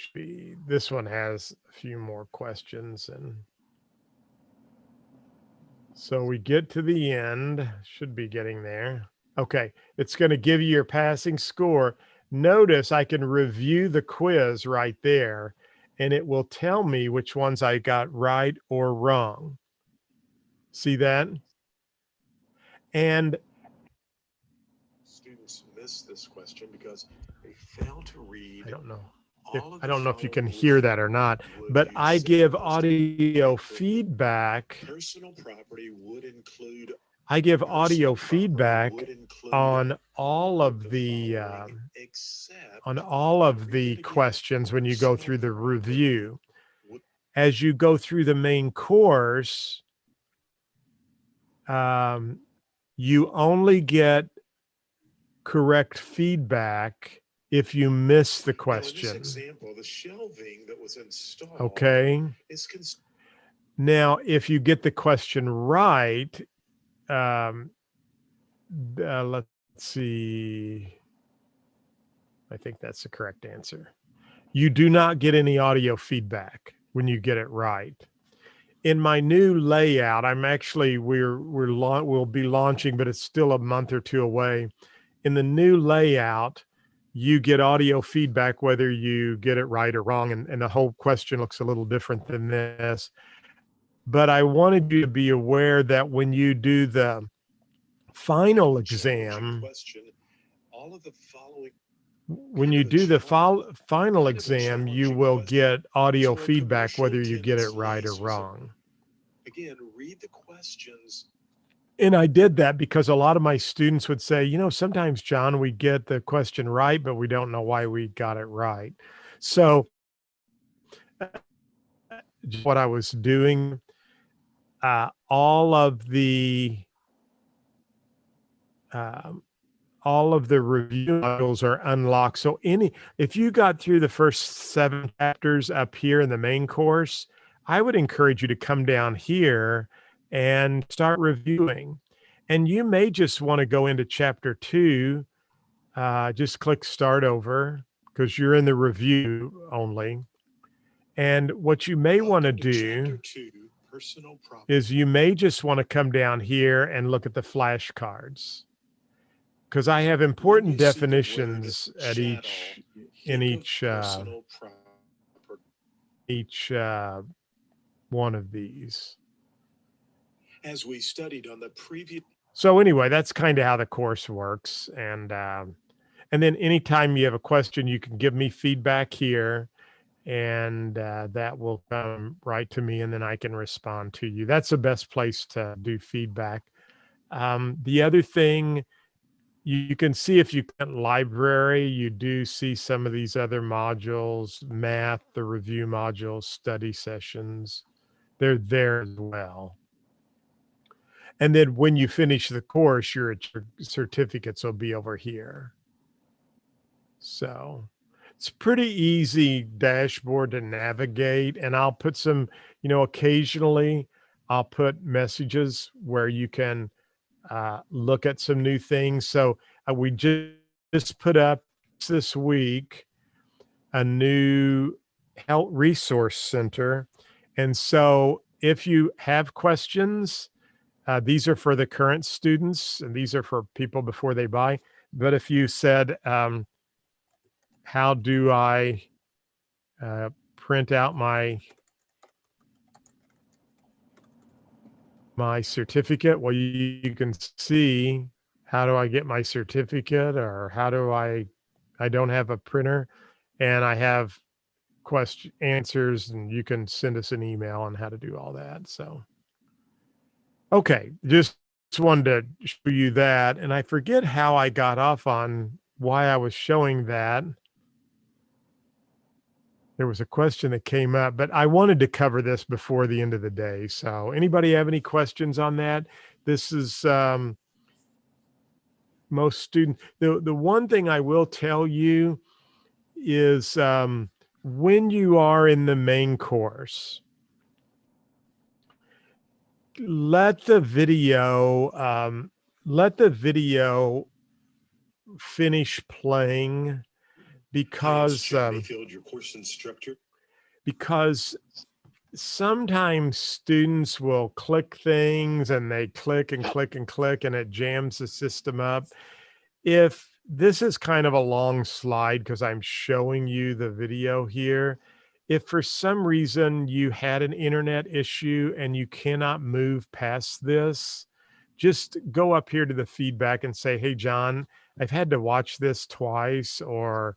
this one has a few more questions, and so we get to the end, should be getting there. Okay, it's going to give you your passing score. Notice I can review the quiz right there, and it will tell me which ones I got right or wrong. See that? And Students miss this question because they fail to read. I don't know if you can hear that or not, but I give audio feedback. Personal property would include. I give audio feedback on all of the questions when you go through the review. As you go through the main course, you only get correct feedback if you miss the question. In this example, the shelving that was installed. Okay. Now, if you get the question right, let's see. I think that's the correct answer. You do not get any audio feedback when you get it right. In my new layout, we'll be launching, but it's still a month or two away. In the new layout, you get audio feedback whether you get it right or wrong, and the whole question looks a little different than this. But I wanted you to be aware that when you do the final exam, final exam, you will get audio feedback whether you get it right or wrong. Again, read the questions. And I did that because a lot of my students would say, you know, sometimes, John, we get the question right, but we don't know why we got it right. So what I was doing, all of the review modules are unlocked. So if you got through the first 7 chapters up here in the main course, I would encourage you to come down here and start reviewing. And you may just want to go into chapter 2, just click start over because you're in the review only. And what you may want to do is you may just want to come down here and look at the flashcards, because I have important definitions at each one of these. As we studied on the previous. So anyway, that's kind of how the course works. And then anytime you have a question, you can give me feedback here, and that will come right to me, and then I can respond to you. That's the best place to do feedback. The other thing you can see if you can library, you do see some of these other modules, math, the review modules, study sessions. They're there as well. And then when you finish the course, your certificates will be over here. So it's pretty easy dashboard to navigate. And I'll put some, occasionally I'll put messages where you can look at some new things. So we just put up this week a new health resource center. And so if you have questions, these are for the current students and these are for people before they buy. But if you said, how do I print out my certificate? Well, you can see, how do I get my certificate, or how do I don't have a printer and I have question answers, and you can send us an email on how to do all that. So, okay, just wanted to show you that. And I forget how I got off on why I was showing that. There was a question that came up, but I wanted to cover this before the end of the day. So anybody have any questions on that? This is most students. The one thing I will tell you is when you are in the main course, let the video finish playing, because Mayfield, your course instructor. because sometimes students will click things and they click and click and click and it jams the system up. If this is kind of a long slide because I'm showing you the video here, if for some reason you had an internet issue and you cannot move past this, just go up here to the feedback and say, hey, John, I've had to watch this twice, or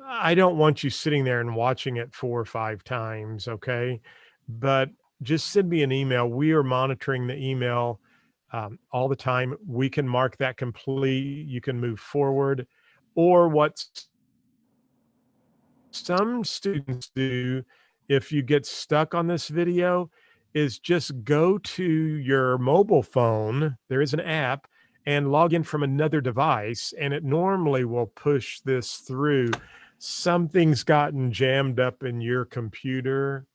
I don't want you sitting there and watching it 4 or 5 times. Okay. But just send me an email. We are monitoring the email all the time. We can mark that complete. You can move forward. Or what some students do, if you get stuck on this video, is just go to your mobile phone. There is an app, and log in from another device, and it normally will push this through. Something's gotten jammed up in your computer,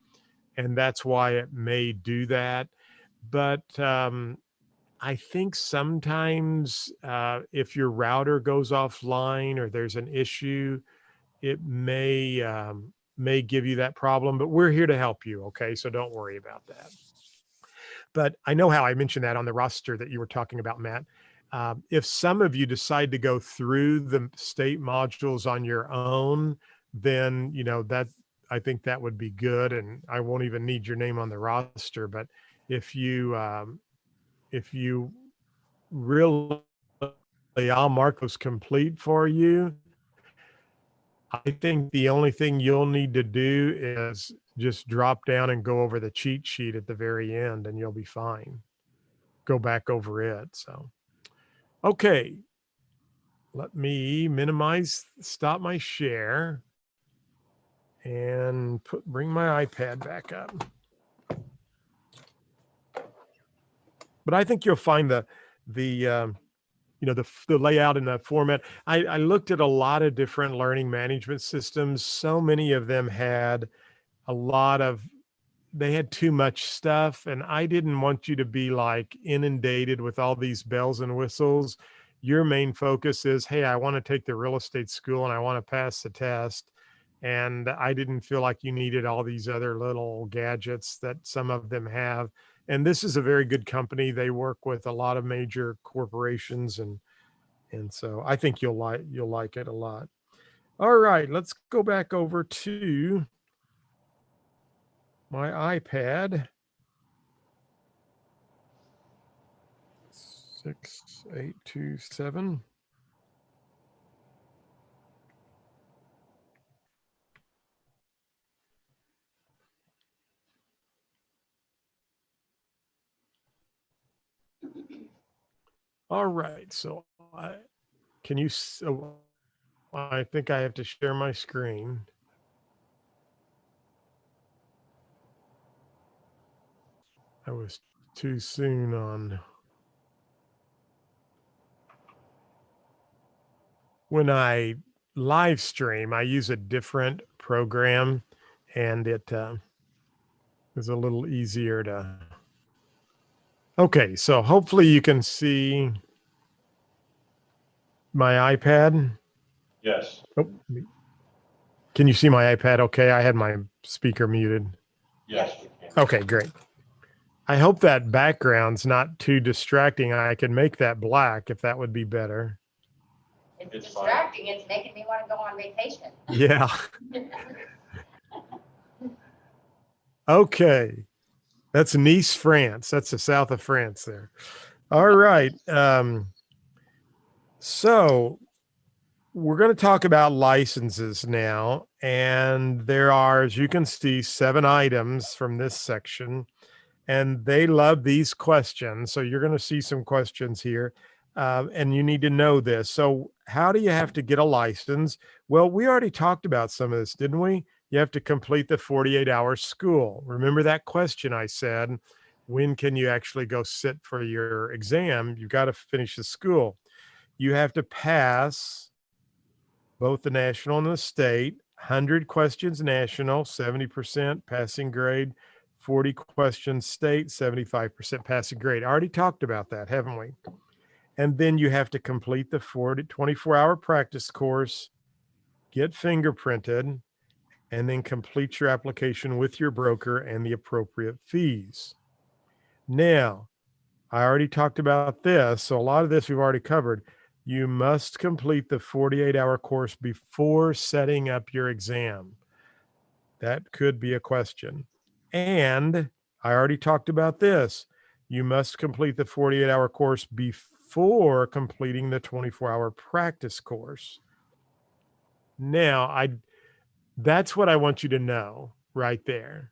and that's why it may do that. But I think sometimes if your router goes offline or there's an issue, it may give you that problem. But we're here to help you. Okay, so don't worry about that. But I know how I mentioned that on the roster that you were talking about, Matt. If some of you decide to go through the state modules on your own, then that, I think that would be good, and I won't even need your name on the roster. But if you really, I'll mark those complete for you. I think the only thing you'll need to do is just drop down and go over the cheat sheet at the very end, and you'll be fine. Go back over it. So, okay. Let me stop my share and bring my iPad back up. But I think you'll find the layout and the format. I looked at a lot of different learning management systems. So many of them had they had too much stuff, and I didn't want you to be like inundated with all these bells and whistles. Your main focus is, hey, I want to take the real estate school and I want to pass the test. And I didn't feel like you needed all these other little gadgets that some of them have. And this is a very good company. They work with a lot of major corporations, and so I think you'll like it a lot. All right, let's go back over to my iPad. 6827. All right, so can you, oh, I think I have to share my screen. I was too soon on. When I live stream, I use a different program, and it is a little easier to. Okay, so hopefully you can see my iPad. Yes. Oh, can you see my iPad? Okay, I had my speaker muted. Yes, we can. Okay, great. I hope that background's not too distracting. I can make that black if that would be better. It's It's fine. distracting. It's making me want to go on vacation. Yeah. Okay. That's Nice, France. That's the south of France there. All right. So we're going to talk about licenses now. And there are, as you can see, 7 items from this section. And they love these questions. So you're going to see some questions here. And you need to know this. So how do you have to get a license? Well, we already talked about some of this, didn't we? You have to complete the 48-hour school. Remember that question I said, when can you actually go sit for your exam? You've got to finish the school. You have to pass both the national and the state, 100 questions national, 70% passing grade, 40 questions state, 75% passing grade. I already talked about that, haven't we? And then you have to complete the 24-hour practice course, get fingerprinted, and then complete your application with your broker and the appropriate fees. Now, I already talked about this, so a lot of this we've already covered. You must complete the 48-hour course before setting up your exam. That could be a question. And I already talked about this. You must complete the 48-hour course before completing the 24-hour practice course. Now, that's what I want you to know right there.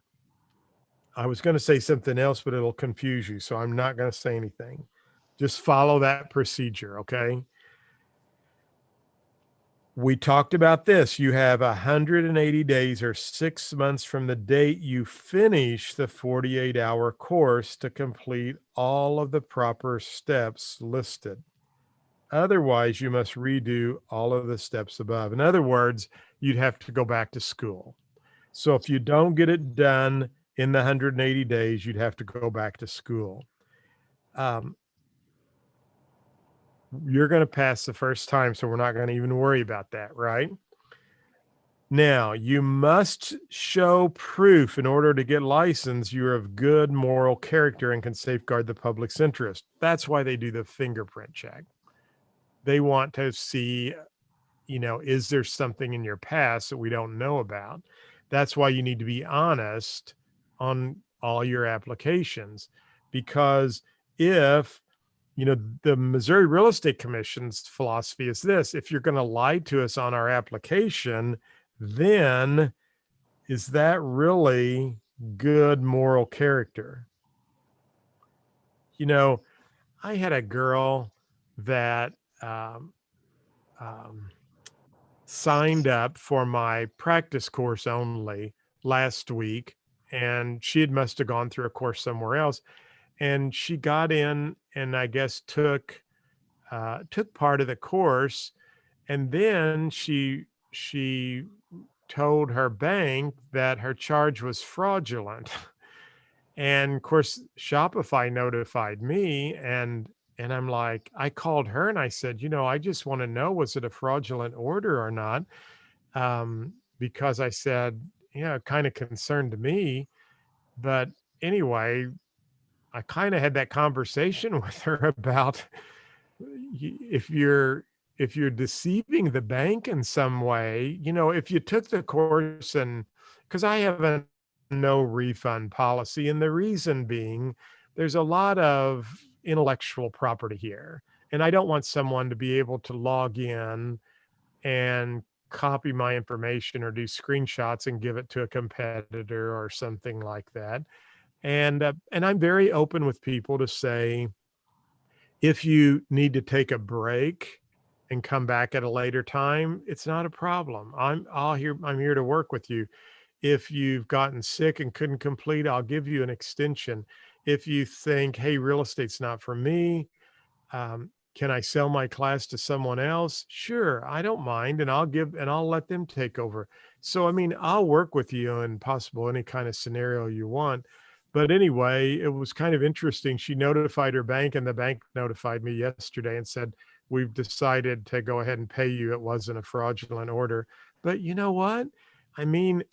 I was going to say something else, but it'll confuse you, so I'm not going to say anything. Just follow that procedure, okay? We talked about this. You have 180 days or 6 months from the date you finish the 48-hour course to complete all of the proper steps listed. Otherwise, you must redo all of the steps above. In other words, you'd have to go back to school. So if you don't get it done in the 180 days, you'd have to go back to school. You're going to pass the first time, so we're not going to even worry about that, right? Now, you must show proof in order to get licensed you're of good moral character and can safeguard the public's interest. That's why they do the fingerprint check. They want to see, is there something in your past that we don't know about? That's why you need to be honest on all your applications, because if the Missouri Real Estate Commission's philosophy is this: if you're going to lie to us on our application, then is that really good moral character? I had a girl that signed up for my practice course only last week, and she must have gone through a course somewhere else. And she got in and I guess took part of the course, and then she told her bank that her charge was fraudulent. And of course, Shopify notified me, and I'm like, I called her and I said, I just want to know, was it a fraudulent order or not? Because I said, it kind of concerned me. But anyway, I kind of had that conversation with her about if you're deceiving the bank in some way, if you took the course, and because I have a no refund policy, and the reason being there's a lot of intellectual property here, and I don't want someone to be able to log in and copy my information or do screenshots and give it to a competitor or something like that. And I'm very open with people to say, if you need to take a break and come back at a later time, it's not a problem. I'm here to work with you. If you've gotten sick and couldn't complete, I'll give you an extension. If you think, hey, real estate's not for me, can I sell my class to someone else? Sure, I don't mind, and I'll let them take over. So, I mean, I'll work with you in possible any kind of scenario you want. But anyway, it was kind of interesting. She notified her bank, and the bank notified me yesterday and said, we've decided to go ahead and pay you. It wasn't a fraudulent order. But you know what? I mean,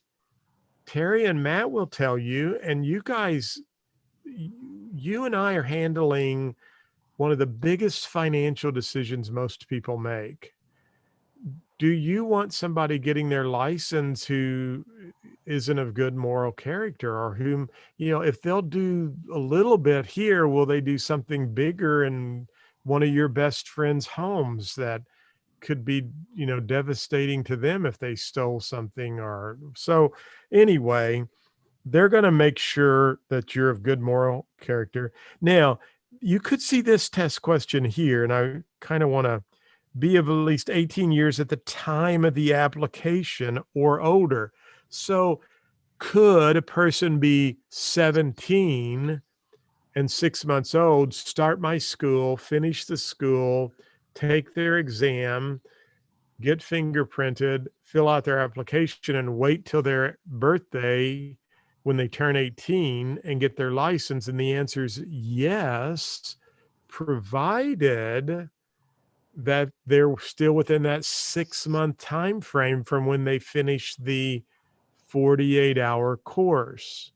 Terry and Matt will tell you, and you guys, you and I are handling one of the biggest financial decisions most people make. Do you want somebody getting their license who isn't of good moral character, or whom, if they'll do a little bit here, will they do something bigger in one of your best friends' homes that could be, devastating to them if they stole something? Or so anyway, they're going to make sure that you're of good moral character. Now, you could see this test question here, and I kind of want to be of at least 18 years at the time of the application or older. So could a person be 17 and 6 months old, start my school, finish the school, take their exam, get fingerprinted, fill out their application, and wait till their birthday when they turn 18 and get their license? And the answer is yes, provided that they're still within that 6-month time frame from when they finish the 48-hour course.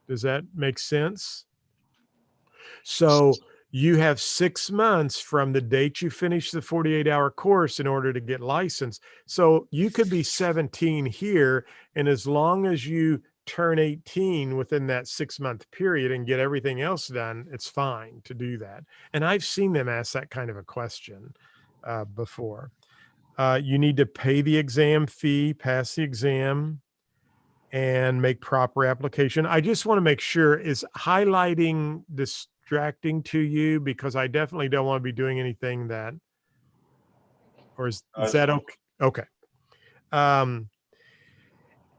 Does that make sense? So you have 6 months from the date you finish the 48-hour course in order to get licensed. So you could be 17 here, and as long as you turn 18 within that 6-month period and get everything else done, it's fine to do that. And I've seen them ask that kind of a question before. You need to pay the exam fee, pass the exam, and make proper application. I just want to make sure, is highlighting distracting to you? Because I definitely don't want to be doing anything that, or is that okay? Okay.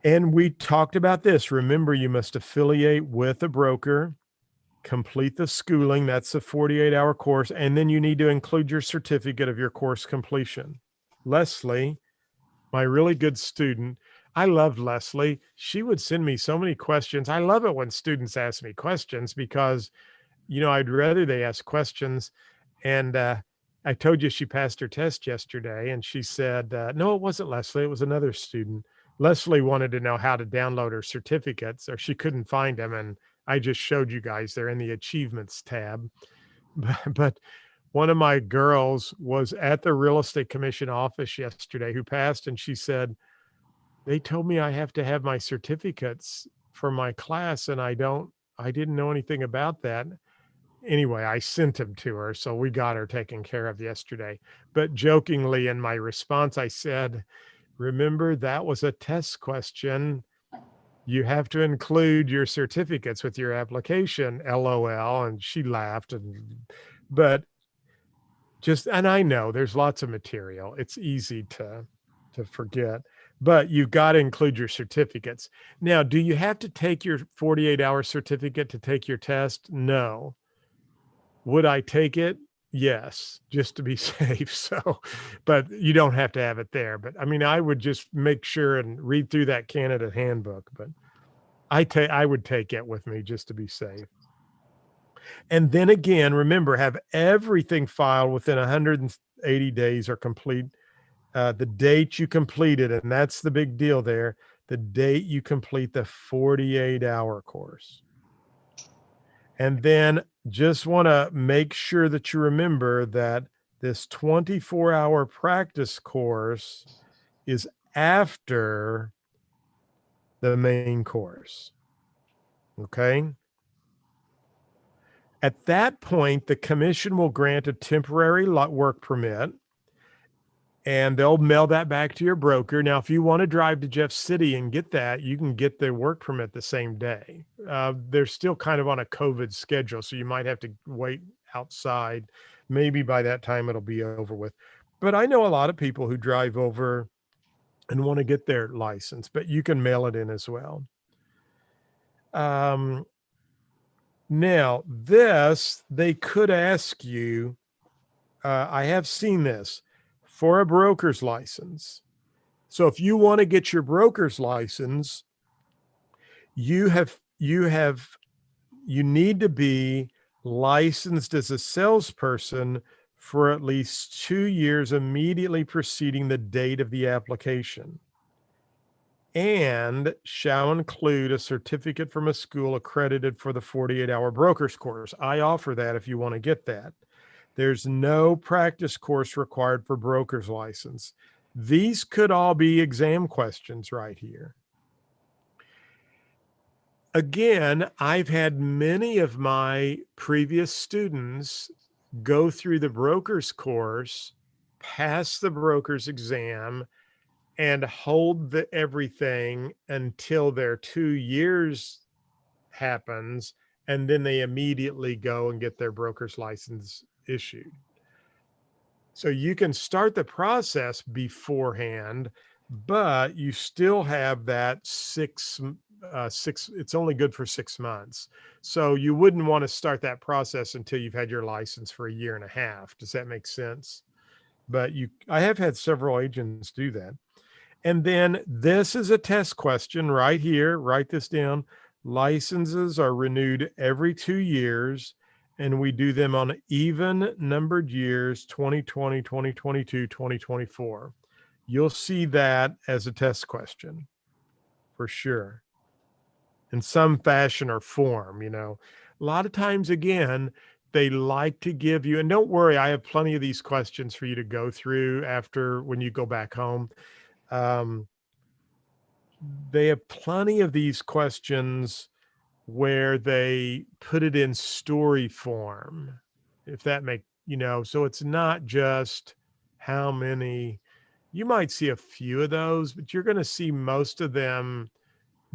And we talked about this. Remember, you must affiliate with a broker, complete the schooling. That's a 48-hour course. And then you need to include your certificate of your course completion. Leslie, my really good student, I loved Leslie. She would send me so many questions. I love it when students ask me questions because, I'd rather they ask questions. And I told you she passed her test yesterday, and she said, no, it wasn't Leslie. It was another student. Leslie wanted to know how to download her certificates, or she couldn't find them. And I just showed you guys, they're in the achievements tab. But one of my girls was at the real estate commission office yesterday who passed, and she said, they told me I have to have my certificates for my class, and I didn't know anything about that. Anyway, I sent them to her, so we got her taken care of yesterday. But jokingly in my response, I said, remember, that was a test question. You have to include your certificates with your application, LOL. And she laughed. But and I know there's lots of material. It's easy to forget, but you've got to include your certificates. Now, do you have to take your 48-hour certificate to take your test? No. Would I take it? Yes, just to be safe. So, but you don't have to have it there. But I mean, I would just make sure and read through that candidate handbook, but I would take it with me just to be safe. And then again, remember, have everything filed within 180 days or complete the date you completed. And that's the big deal there. The date you complete the 48-hour course. And then just want to make sure that you remember that this 24-hour practice course is after the main course. Okay. At that point, the commission will grant a temporary work permit, and they'll mail that back to your broker. Now, if you want to drive to Jeff City and get that, you can get the work permit the same day. They're still kind of on a COVID schedule, so you might have to wait outside. Maybe by that time it'll be over with. But I know a lot of people who drive over and want to get their license, but you can mail it in as well. Now, this, they could ask you, I have seen this, for a broker's license. So if you want to get your broker's license, you need to be licensed as a salesperson for at least 2 years immediately preceding the date of the application, and shall include a certificate from a school accredited for the 48-hour broker's course. I offer that if you want to get that. There's no practice course required for broker's license. These could all be exam questions right here. Again, I've had many of my previous students go through the broker's course, pass the broker's exam, and hold everything until their 2 years happens, and then they immediately go and get their broker's license issued. So you can start the process beforehand, but you still have that six, it's only good for 6 months. So you wouldn't want to start that process until you've had your license for 1.5 years. Does that make sense? But I have had several agents do that. And then this is a test question right here. Write this down. Licenses are renewed every 2 years, and we do them on even numbered years, 2020, 2022, 2024. You'll see that as a test question for sure, in some fashion or form. A lot of times, again, they like to give you, and don't worry, I have plenty of these questions for you to go through after when you go back home. They have plenty of these questions where they put it in story form, if that so it's not just how many. You might see a few of those, but you're going to see most of them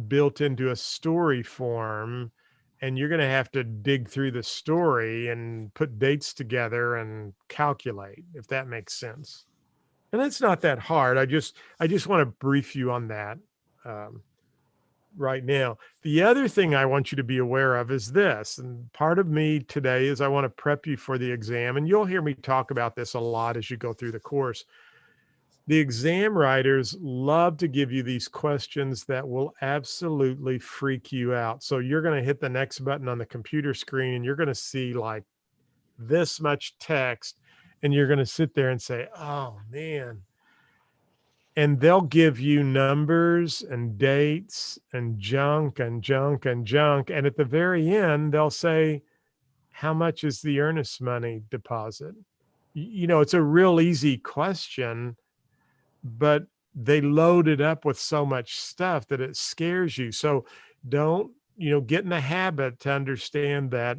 built into a story form, and you're going to have to dig through the story and put dates together and calculate, if that makes sense. And it's not that hard. I just want to brief you on that right now. The other thing I want you to be aware of is this, and part of me today is I want to prep you for the exam, and you'll hear me talk about this a lot as you go through the course. The exam writers love to give you these questions that will absolutely freak you out. So you're going to hit the next button on the computer screen, and you're going to see like this much text, and you're going to sit there and say, oh man. And they'll give you numbers and dates and junk and junk and junk. And at the very end, they'll say, how much is the earnest money deposit? It's a real easy question, but they load it up with so much stuff that it scares you. So don't, get in the habit to understand that,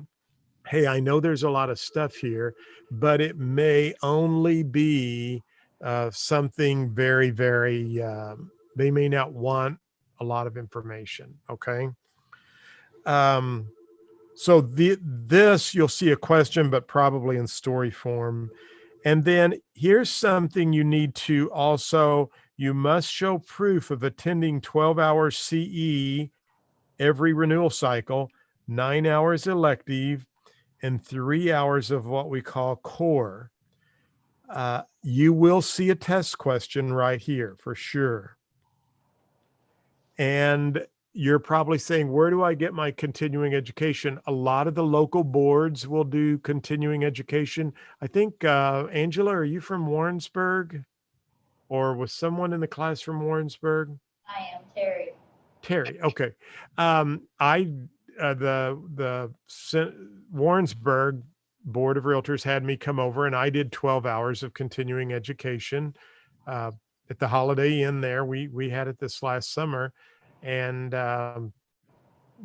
hey, I know there's a lot of stuff here, but it may only be something very, very, they may not want a lot of information. Okay. So this, you'll see a question, but probably in story form. And then here's something you need to also, you must show proof of attending 12 hours CE every renewal cycle, 9 hours elective, and 3 hours of what we call core. You will see a test question right here for sure. And you're probably saying, where do I get my continuing education? A lot of the local boards will do continuing education. I think, Angela, are you from Warrensburg? Or was someone in the class from Warrensburg? I am Terry. Terry, okay. The Warrensburg Board of Realtors had me come over, and I did 12 hours of continuing education at the Holiday Inn there. We had it this last summer, and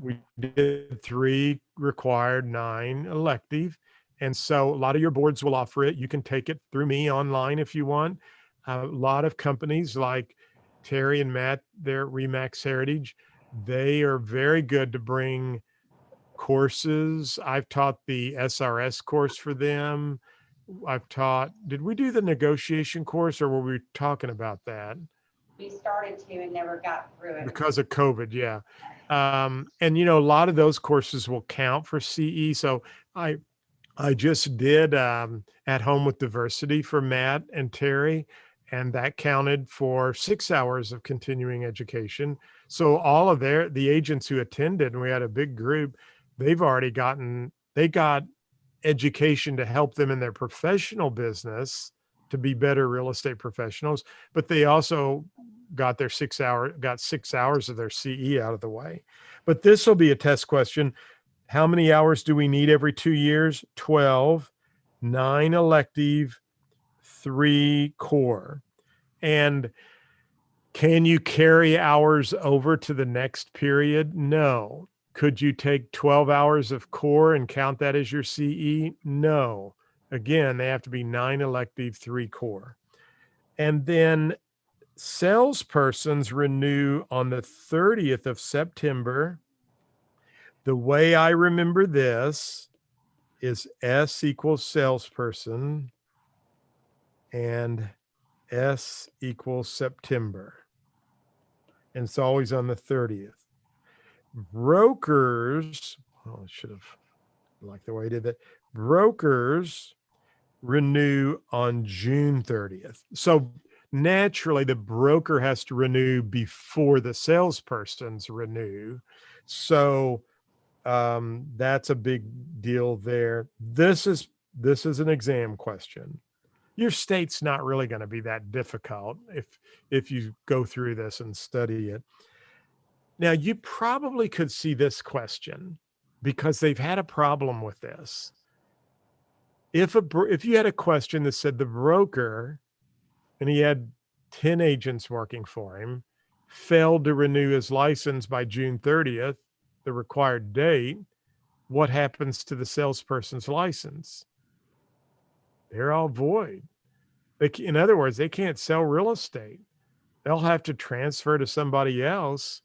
we did 3 required, 9 elective. And so a lot of your boards will offer it. You can take it through me online if you want. A lot of companies like Terry and Matt, they're Remax Heritage. They are very good to bring courses. I've taught the SRS course for them. I've taught. Did we do the negotiation course or were we talking about that? We started to and never got through it. Because of COVID, yeah. And you know, a lot of those courses will count for CE. So I just did At Home with Diversity for Matt and Terry, and that counted for 6 hours of continuing education. So all of the agents who attended, and we had a big group, they got education to help them in their professional business to be better real estate professionals, but they also got 6 hours of their CE out of the way. But this will be a test question. How many hours do we need every 2 years? 12, 9 elective, 3 core. And can you carry hours over to the next period? No. Could you take 12 hours of core and count that as your CE? No. Again, they have to be 9 elective, 3 core. And then salespersons renew on the 30th of September. The way I remember this is S equals salesperson and S equals September. And it's always on the 30th. Brokers, oh, I should have liked the way I did that. Brokers renew on June 30th. So naturally, the broker has to renew before the salespersons renew. So that's a big deal there. This is an exam question. Your state's not really going to be that difficult if you go through this and study it. Now, you probably could see this question because they've had a problem with this. If you had a question that said the broker, and he had 10 agents working for him, failed to renew his license by June 30th, the required date, what happens to the salesperson's license? They're all void. In other words, they can't sell real estate. They'll have to transfer to somebody else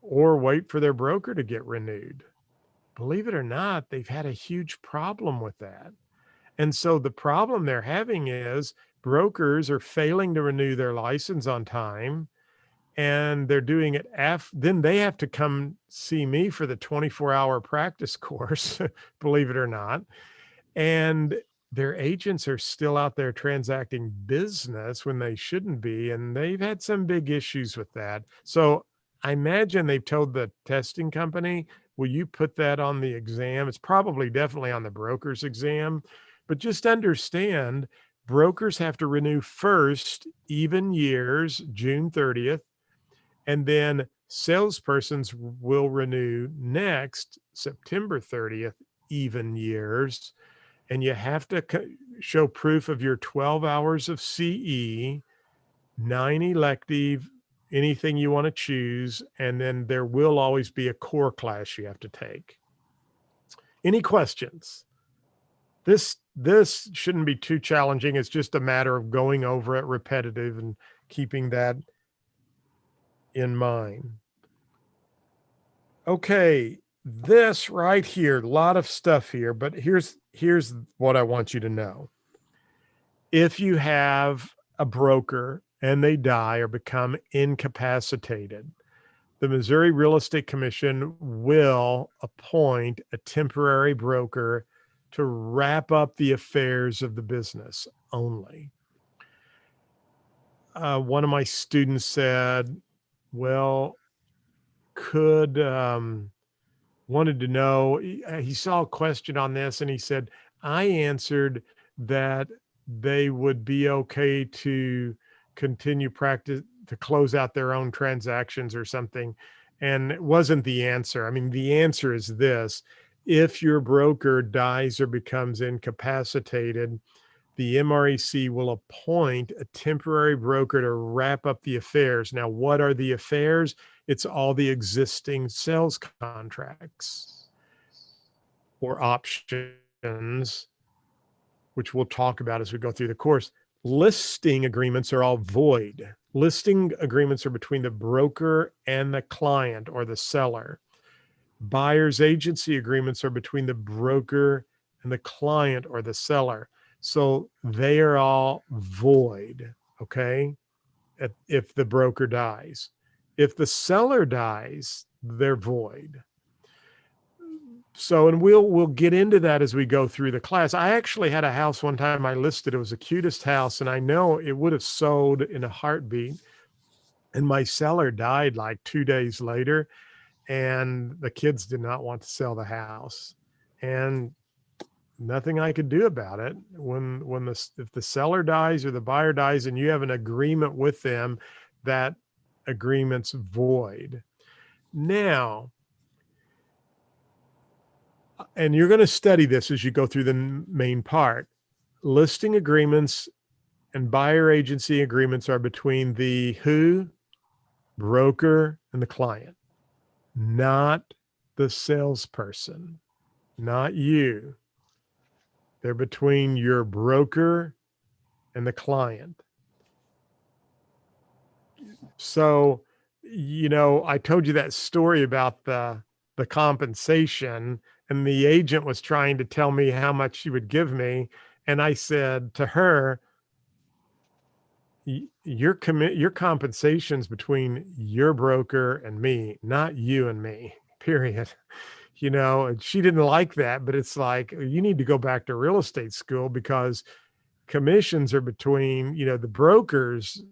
or wait for their broker to get renewed. Believe it or not, they've had a huge problem with that. And so the problem they're having is brokers are failing to renew their license on time, and they're doing it then they have to come see me for the 24-hour practice course, believe it or not. And their agents are still out there transacting business when they shouldn't be, and they've had some big issues with that. So I imagine they've told the testing company, will you put that on the exam? It's probably definitely on the broker's exam, but just understand brokers have to renew first, even years, June 30th, and then salespersons will renew next, September 30th, even years. And you have to show proof of your 12 hours of CE, 9 elective, anything you want to choose, and then there will always be a core class you have to take. Any questions? This shouldn't be too challenging. It's just a matter of going over it repetitive and keeping that in mind. Okay, this right here, a lot of stuff here, but here's what I want you to know. If you have a broker and they die or become incapacitated, the Missouri Real Estate Commission will appoint a temporary broker to wrap up the affairs of the business only. One of my students said, well, wanted to know, he saw a question on this and he said, I answered that they would be okay to continue practice to close out their own transactions or something. And it wasn't the answer. I mean, the answer is this: if your broker dies or becomes incapacitated, the MREC will appoint a temporary broker to wrap up the affairs. Now, what are the affairs? It's all the existing sales contracts or options, which we'll talk about as we go through the course. Listing agreements are all void. Listing agreements are between the broker and the client or the seller. Buyer's agency agreements are between the broker and the client or the seller. So they are all void. Okay. If the broker dies, if the seller dies, they're void. So, and we'll get into that as we go through the class. I actually had a house one time I listed. It was the cutest house, and I know it would have sold in a heartbeat. And my seller died like 2 days later, and the kids did not want to sell the house, and nothing I could do about it. If the seller dies or the buyer dies, and you have an agreement with them, that agreement's void. Now, and you're going to study this as you go through the main part. Listing agreements and buyer agency agreements are between the who, broker, and the client, not the salesperson, not you. They're between your broker and the client. So, I told you that story about the compensation, and the agent was trying to tell me how much she would give me. And I said to her, your compensation's between your broker and me, not you and me, period. And she didn't like that, but it's like, you need to go back to real estate school, because commissions are between, the brokers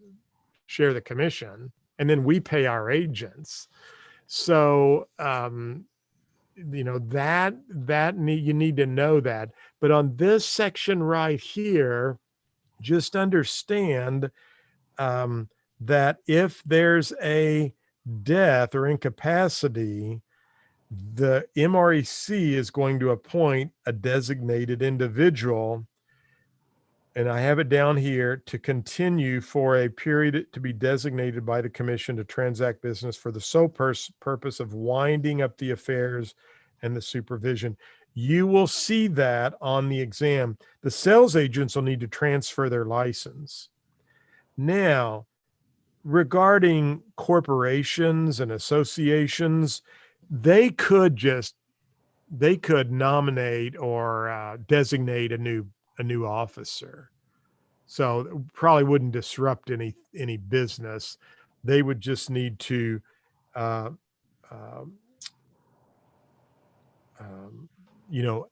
share the commission, and then we pay our agents. So, you need to know that. But on this section right here, just understand that if there's a death or incapacity, the MREC is going to appoint a designated individual, and I have it down here, to continue for a period to be designated by the commission to transact business for the sole purpose of winding up the affairs and the supervision. You will see that on the exam. The sales agents will need to transfer their license. Now, regarding corporations and associations, they could nominate or designate a new officer. So it probably wouldn't disrupt any business. They would just need to uh, um, um, you know,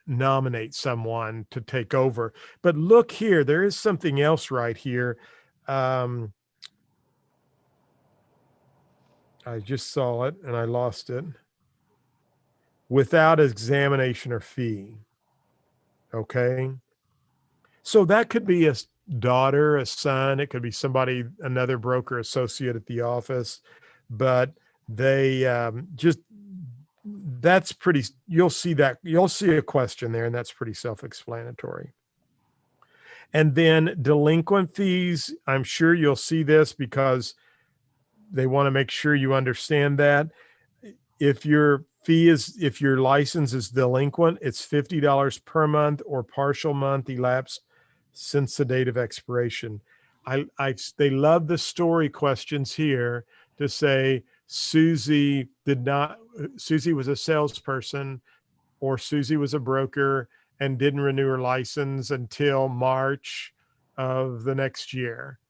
nominate someone to take over. But look here, there is something else right here. I just saw it and I lost it. Without examination or fee. Okay. So that could be a daughter, a son, it could be somebody, another broker associate at the office, but they that's pretty, you'll see a question there, and that's pretty self-explanatory. And then delinquent fees, I'm sure you'll see this because they want to make sure you understand that. If your license is delinquent, it's $50 per month or partial month elapsed since the date of expiration. They love the story questions here to say Susie was a salesperson, or Susie was a broker and didn't renew her license until March of the next year.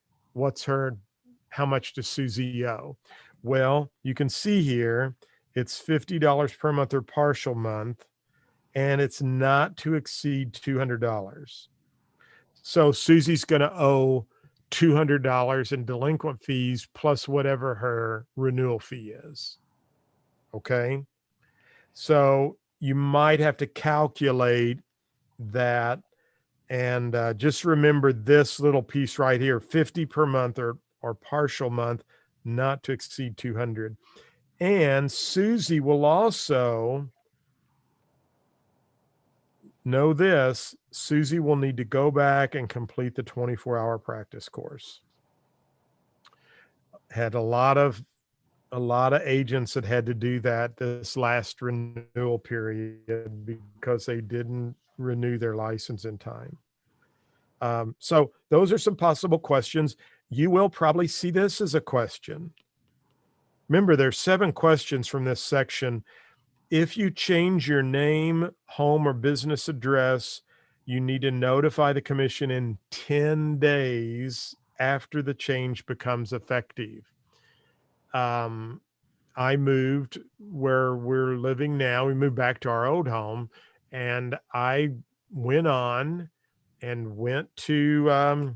How much does Susie owe? Well, you can see here, it's $50 per month or partial month, and it's not to exceed $200. So Susie's going to owe $200 in delinquent fees plus whatever her renewal fee is. Okay. So you might have to calculate that. And just remember this little piece right here, 50 per month or partial month, not to exceed 200. And Susie will also know this, Susie will need to go back and complete the 24-hour practice course. Had a lot of agents that had to do that this last renewal period because they didn't renew their license in time. So those are some possible questions. You will probably see this as a question. Remember, there's 7 questions from this section. If you change your name, home, or business address, you need to notify the commission in 10 days after the change becomes effective. I moved where we're living now. We moved back to our old home, and I went on and went to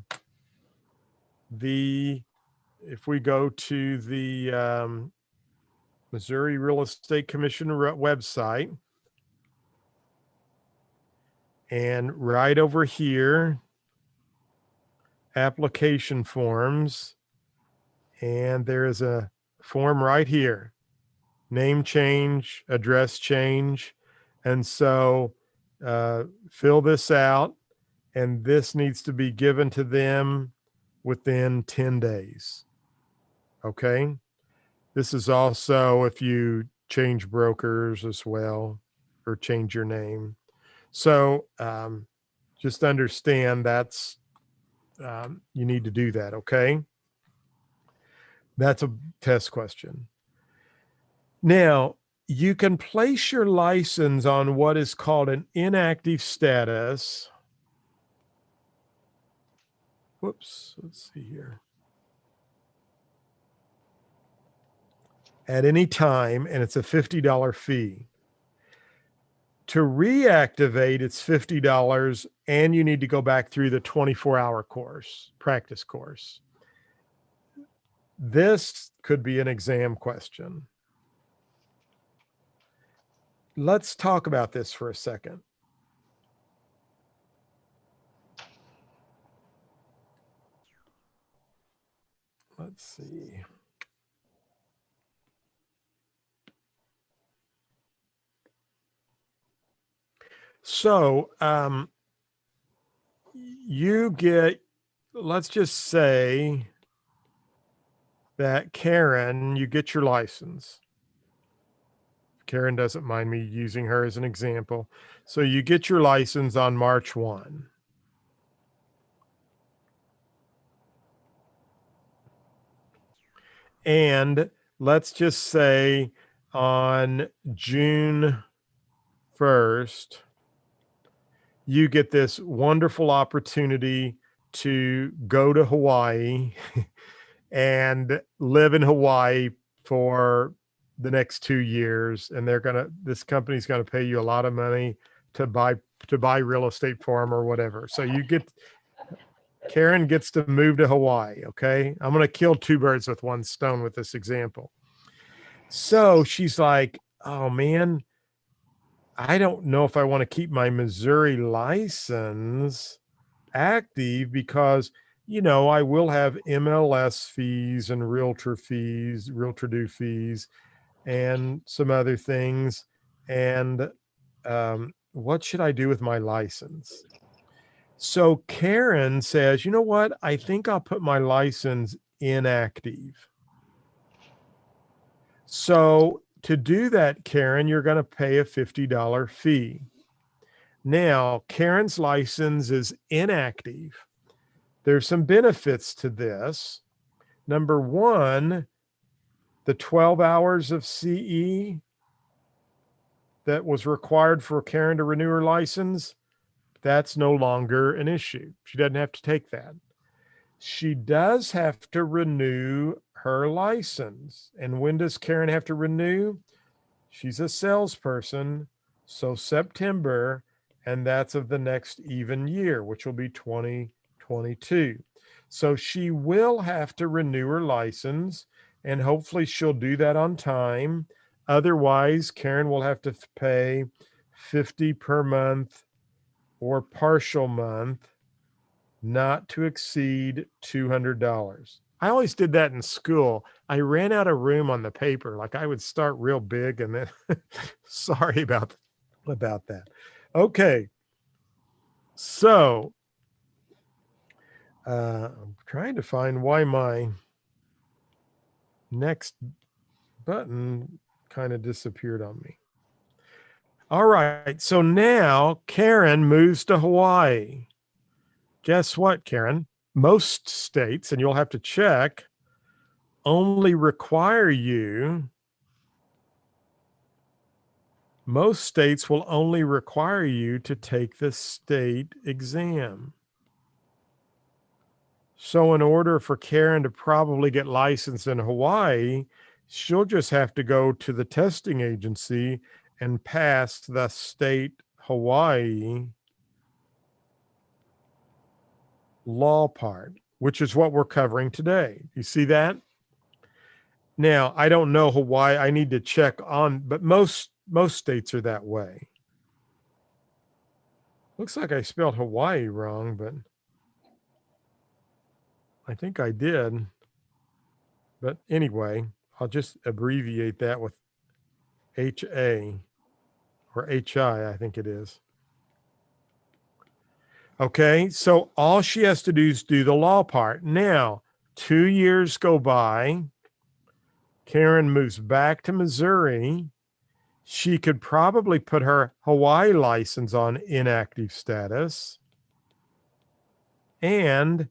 if we go to the Missouri Real Estate Commission website, and right over here, application forms, and there is a form right here, name change, address change. And so fill this out, and this needs to be given to them within 10 days. Okay. This is also if you change brokers as well, or change your name. So just understand that's, you need to do that. Okay. That's a test question. Now, you can place your license on what is called an inactive status. Whoops, let's see here. At any time, and it's a $50 fee. To reactivate, it's $50, and you need to go back through the 24-hour course, practice course. This could be an exam question. Let's talk about this for a second. Let's see. So you get, let's just say that Karen, you get your license. Karen doesn't mind me using her as an example. So you get your license on March 1. And let's just say on June 1st, you get this wonderful opportunity to go to Hawaii and live in Hawaii for the next 2 years. And this company's going to pay you a lot of money to buy real estate for them or whatever. So Karen gets to move to Hawaii. Okay. I'm going to kill two birds with one stone with this example. So she's like, oh man, I don't know if I want to keep my Missouri license active because, I will have MLS fees and realtor due fees, and some other things. And what should I do with my license? So Karen says, you know what? I think I'll put my license inactive. So to do that, Karen, you're going to pay a $50 fee. Now, Karen's license is inactive. There's some benefits to this. Number one, the 12 hours of CE that was required for Karen to renew her license, that's no longer an issue. She doesn't have to take that. She does have to renew her license. And when does Karen have to renew? She's a salesperson, so September, and that's of the next even year, which will be 2022. So she will have to renew her license, and hopefully she'll do that on time. Otherwise, Karen will have to pay $50 per month or partial month, not to exceed $200. I always did that in school. I ran out of room on the paper. Like I would start real big and then sorry about that. Okay. So I'm trying to find why my next button kind of disappeared on me. All right. So now Karen moves to Hawaii. Guess what, Karen? Most states, and you'll have to check, only require you Most states will only require you to take the state exam. So in order for Karen to probably get licensed in Hawaii, she'll just have to go to the testing agency and pass the state Hawaii law part, which is what we're covering today. You see that? Now, I don't know Hawaii. I need to check on, but most states are that way. Looks like I spelled Hawaii wrong, but I think I did. But anyway, I'll just abbreviate that with HA or HI, I think it is. Okay, so all she has to do is do the law part. Now, 2 years go by. Karen moves back to Missouri. She could probably put her Hawaii license on inactive status. And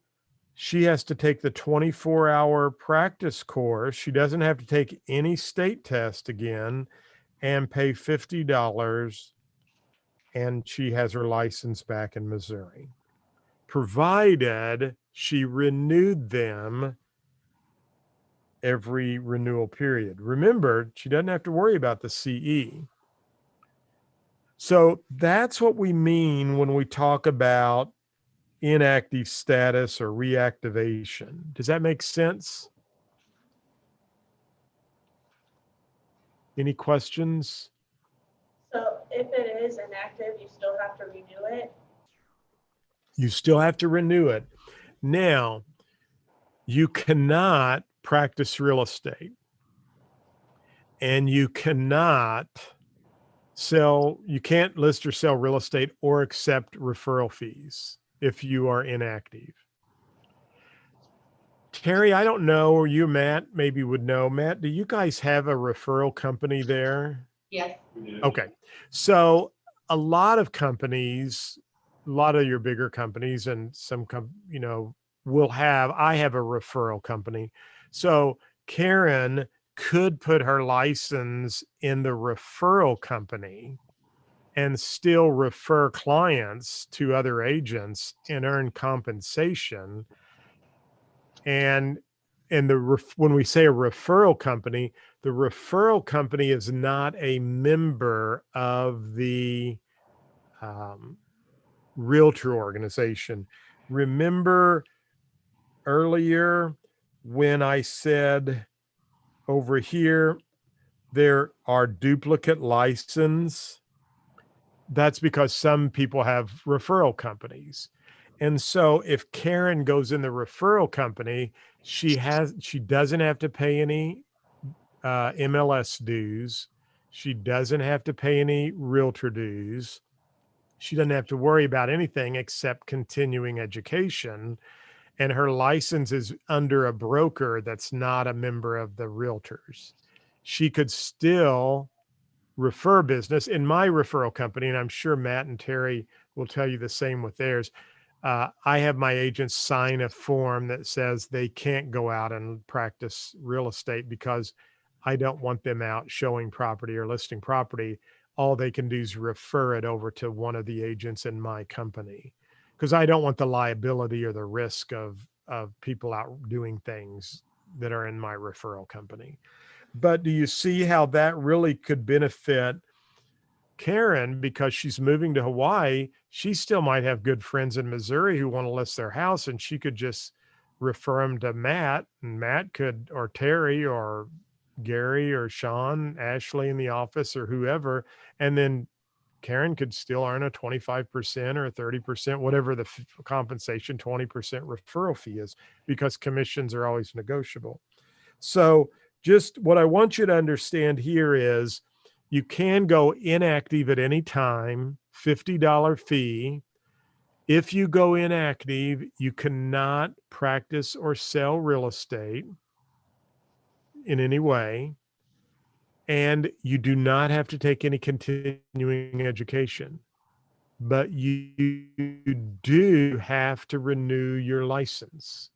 she has to take the 24-hour practice course. She doesn't have to take any state test again and pay $50. And she has her license back in Missouri, provided she renewed them every renewal period. Remember, she doesn't have to worry about the CE. So that's what we mean when we talk about inactive status or reactivation. Does that make sense? Any questions? So if it is inactive, you still have to renew it? You still have to renew it. Now, you cannot practice real estate, and you cannot you can't list or sell real estate or accept referral fees if you are inactive. Terry, I don't know, or you, Matt, maybe would know. Matt, do you guys have a referral company there? Yes. Okay. So a lot of companies, a lot of your bigger companies and some, I have a referral company. So Karen could put her license in the referral company and still refer clients to other agents and earn compensation. And when we say a referral company, the referral company is not a member of the realtor organization. Remember earlier when I said over here, there are duplicate license? That's because some people have referral companies. And so if Karen goes in the referral company, she doesn't have to pay any MLS dues. She doesn't have to pay any realtor dues. She doesn't have to worry about anything except continuing education. And her license is under a broker that's not a member of the realtors. She could still refer business in my referral company, and I'm sure Matt and Terry will tell you the same with theirs. I have my agents sign a form that says they can't go out and practice real estate because I don't want them out showing property or listing property. All they can do is refer it over to one of the agents in my company because I don't want the liability or the risk of people out doing things that are in my referral company. But do you see how that really could benefit Karen because she's moving to Hawaii? She still might have good friends in Missouri who want to list their house, and she could just refer them to Matt, and Matt could, or Terry, or Gary, or Sean, Ashley in the office, or whoever, and then Karen could still earn a 25% or 30%, whatever the compensation, 20% referral fee is, because commissions are always negotiable. So just what I want you to understand here is you can go inactive at any time, $50 fee. If you go inactive, you cannot practice or sell real estate in any way. And you do not have to take any continuing education, but you do have to renew your license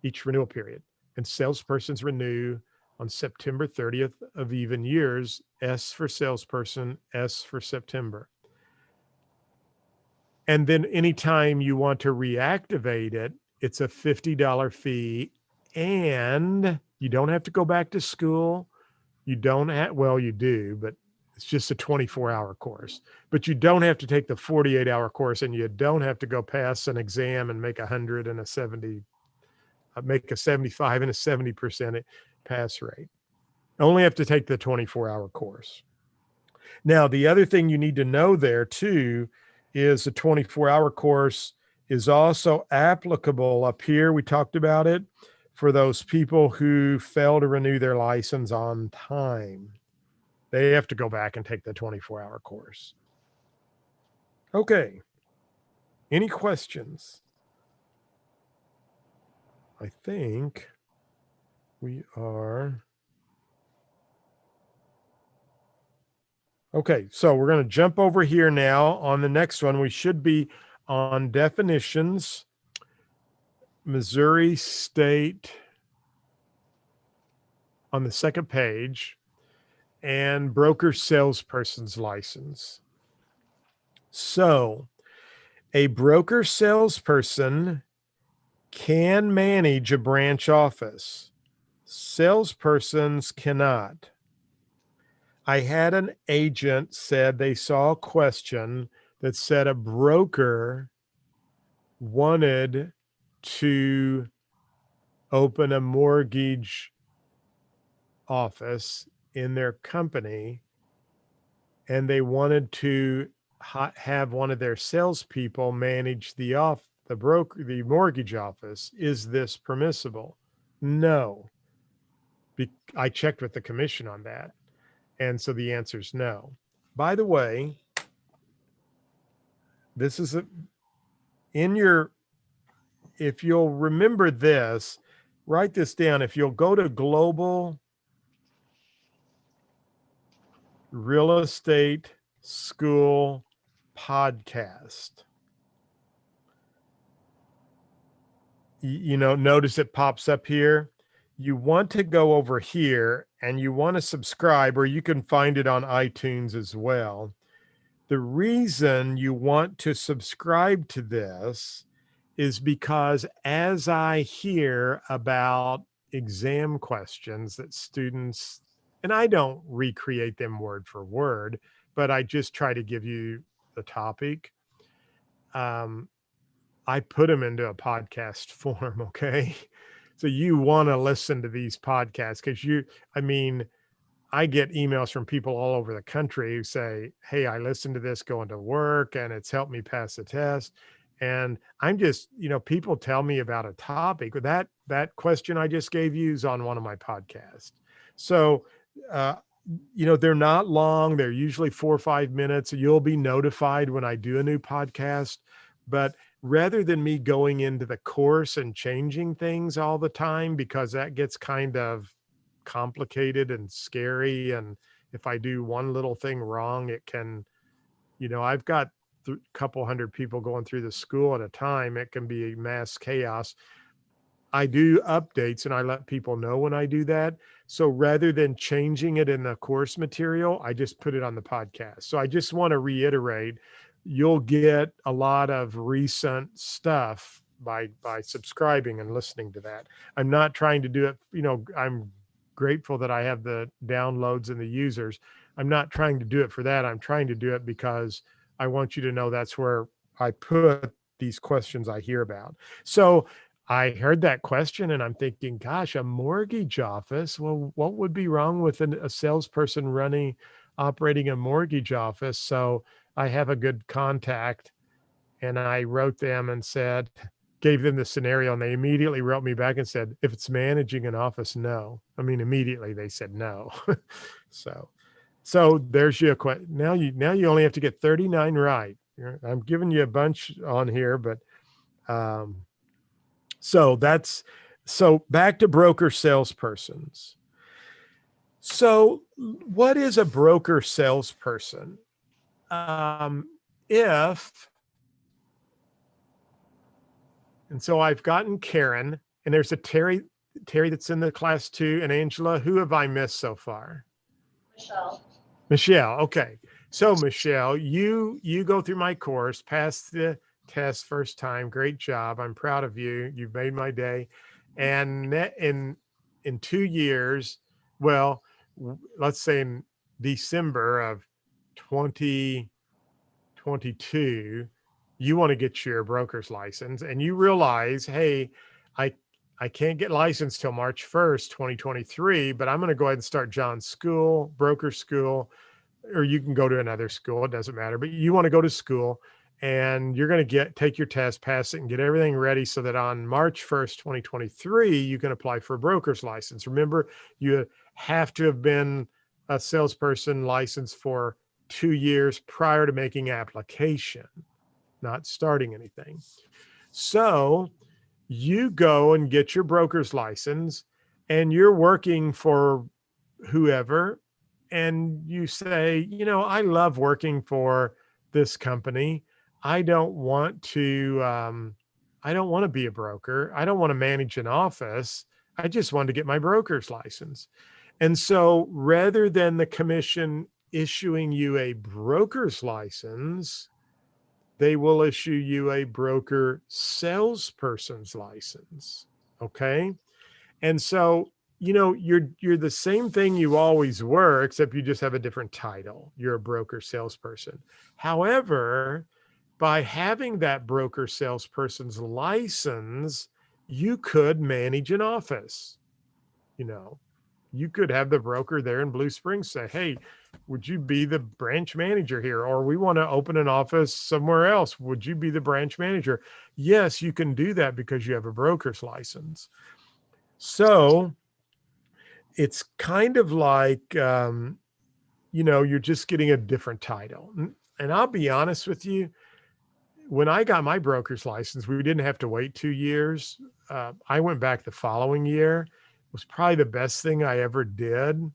each renewal period. And salespersons renew on September 30th of even years, S for salesperson, S for September. And then anytime you want to reactivate it, it's a $50 fee, and you don't have to go back to school. You don't have, well, you do, but it's just a 24-hour course. But you don't have to take the 48-hour course, and you don't have to go pass an exam and make 100 and a 70, make a 75 and a 70% pass rate. Only have to take the 24-hour course. Now, the other thing you need to know there too is the 24-hour course is also applicable up here. We talked about it for those people who fail to renew their license on time. They have to go back and take the 24-hour course. Okay. Any questions? I think we are. Okay, so we're going to jump over here now on the next one. We should be on definitions, Missouri State on the second page, and broker salesperson's license. So a broker salesperson can manage a branch office. Salespersons cannot. I had an agent said they saw a question that said a broker wanted to open a mortgage office in their company, and they wanted to have one of their salespeople manage the mortgage office. Is this permissible? No. I checked with the commission on that. And so the answer is no. By the way, this is if you'll remember this, write this down. If you'll go to Global Real Estate School Podcast, notice it pops up here. You want to go over here and you want to subscribe, or you can find it on iTunes as well. The reason you want to subscribe to this is because as I hear about exam questions that students, and I don't recreate them word for word, but I just try to give you the topic. I put them into a podcast form, okay? So you want to listen to these podcasts because I get emails from people all over the country who say, hey, I listened to this going to work and it's helped me pass the test. And I'm just, people tell me about a topic. That question I just gave you is on one of my podcasts. So, they're not long. They're usually 4 or 5 minutes. You'll be notified when I do a new podcast. But rather than me going into the course and changing things all the time, because that gets kind of complicated and scary. And if I do one little thing wrong, it can, I've got a couple hundred people going through the school at a time. It can be mass chaos. I do updates and I let people know when I do that. So rather than changing it in the course material, I just put it on the podcast. So I just want to reiterate, you'll get a lot of recent stuff by subscribing and listening to that. I'm not trying to do it, I'm grateful that I have the downloads and the users. I'm not trying to do it for that. I'm trying to do it because I want you to know that's where I put these questions I hear about. So I heard that question and I'm thinking, gosh, a mortgage office. Well, what would be wrong with a salesperson operating a mortgage office? So I have a good contact and I wrote them and gave them the scenario, and they immediately wrote me back and said, if it's managing an office, no. Immediately they said no. So there's your question. Now you only have to get 39 right. I'm giving you a bunch on here, but so back to broker salespersons. So what is a broker salesperson? And so I've gotten Karen, and there's a Terry. Terry that's in the class too, and Angela, who have I missed so far? Michelle. Michelle. Okay. So Michelle, you go through my course, pass the test first time. Great job. I'm proud of you. You've made my day. And in 2 years, well, let's say in December of 2022, you want to get your broker's license and you realize, hey, I I can't get licensed till March 1st, 2023, but I'm going to go ahead and start John's school, broker school, or you can go to another school. It doesn't matter, but you want to go to school and you're going to take your test, pass it, and get everything ready so that on March 1st, 2023, you can apply for a broker's license. Remember, you have to have been a salesperson licensed for 2 years prior to making application, not starting anything. So you go and get your broker's license and you're working for whoever, and you say, you know, I love working for this company. I don't want to be a broker. I don't want to manage an office. I just want to get my broker's license. And so rather than the commission issuing you a broker's license, they will issue you a broker salesperson's license. Okay. And so, you know, you're the same thing you always were, except you just have a different title. You're a broker salesperson. However, by having that broker salesperson's license, you could manage an office. You know, you could have the broker there in Blue Springs say, hey, would you be the branch manager here? Or we want to open an office somewhere else. Would you be the branch manager? Yes, you can do that because you have a broker's license. So it's kind of like, you know, you're just getting a different title. And I'll be honest with you, when I got my broker's license, we didn't have to wait 2 years. I went back the following year. It was probably the best thing I ever did.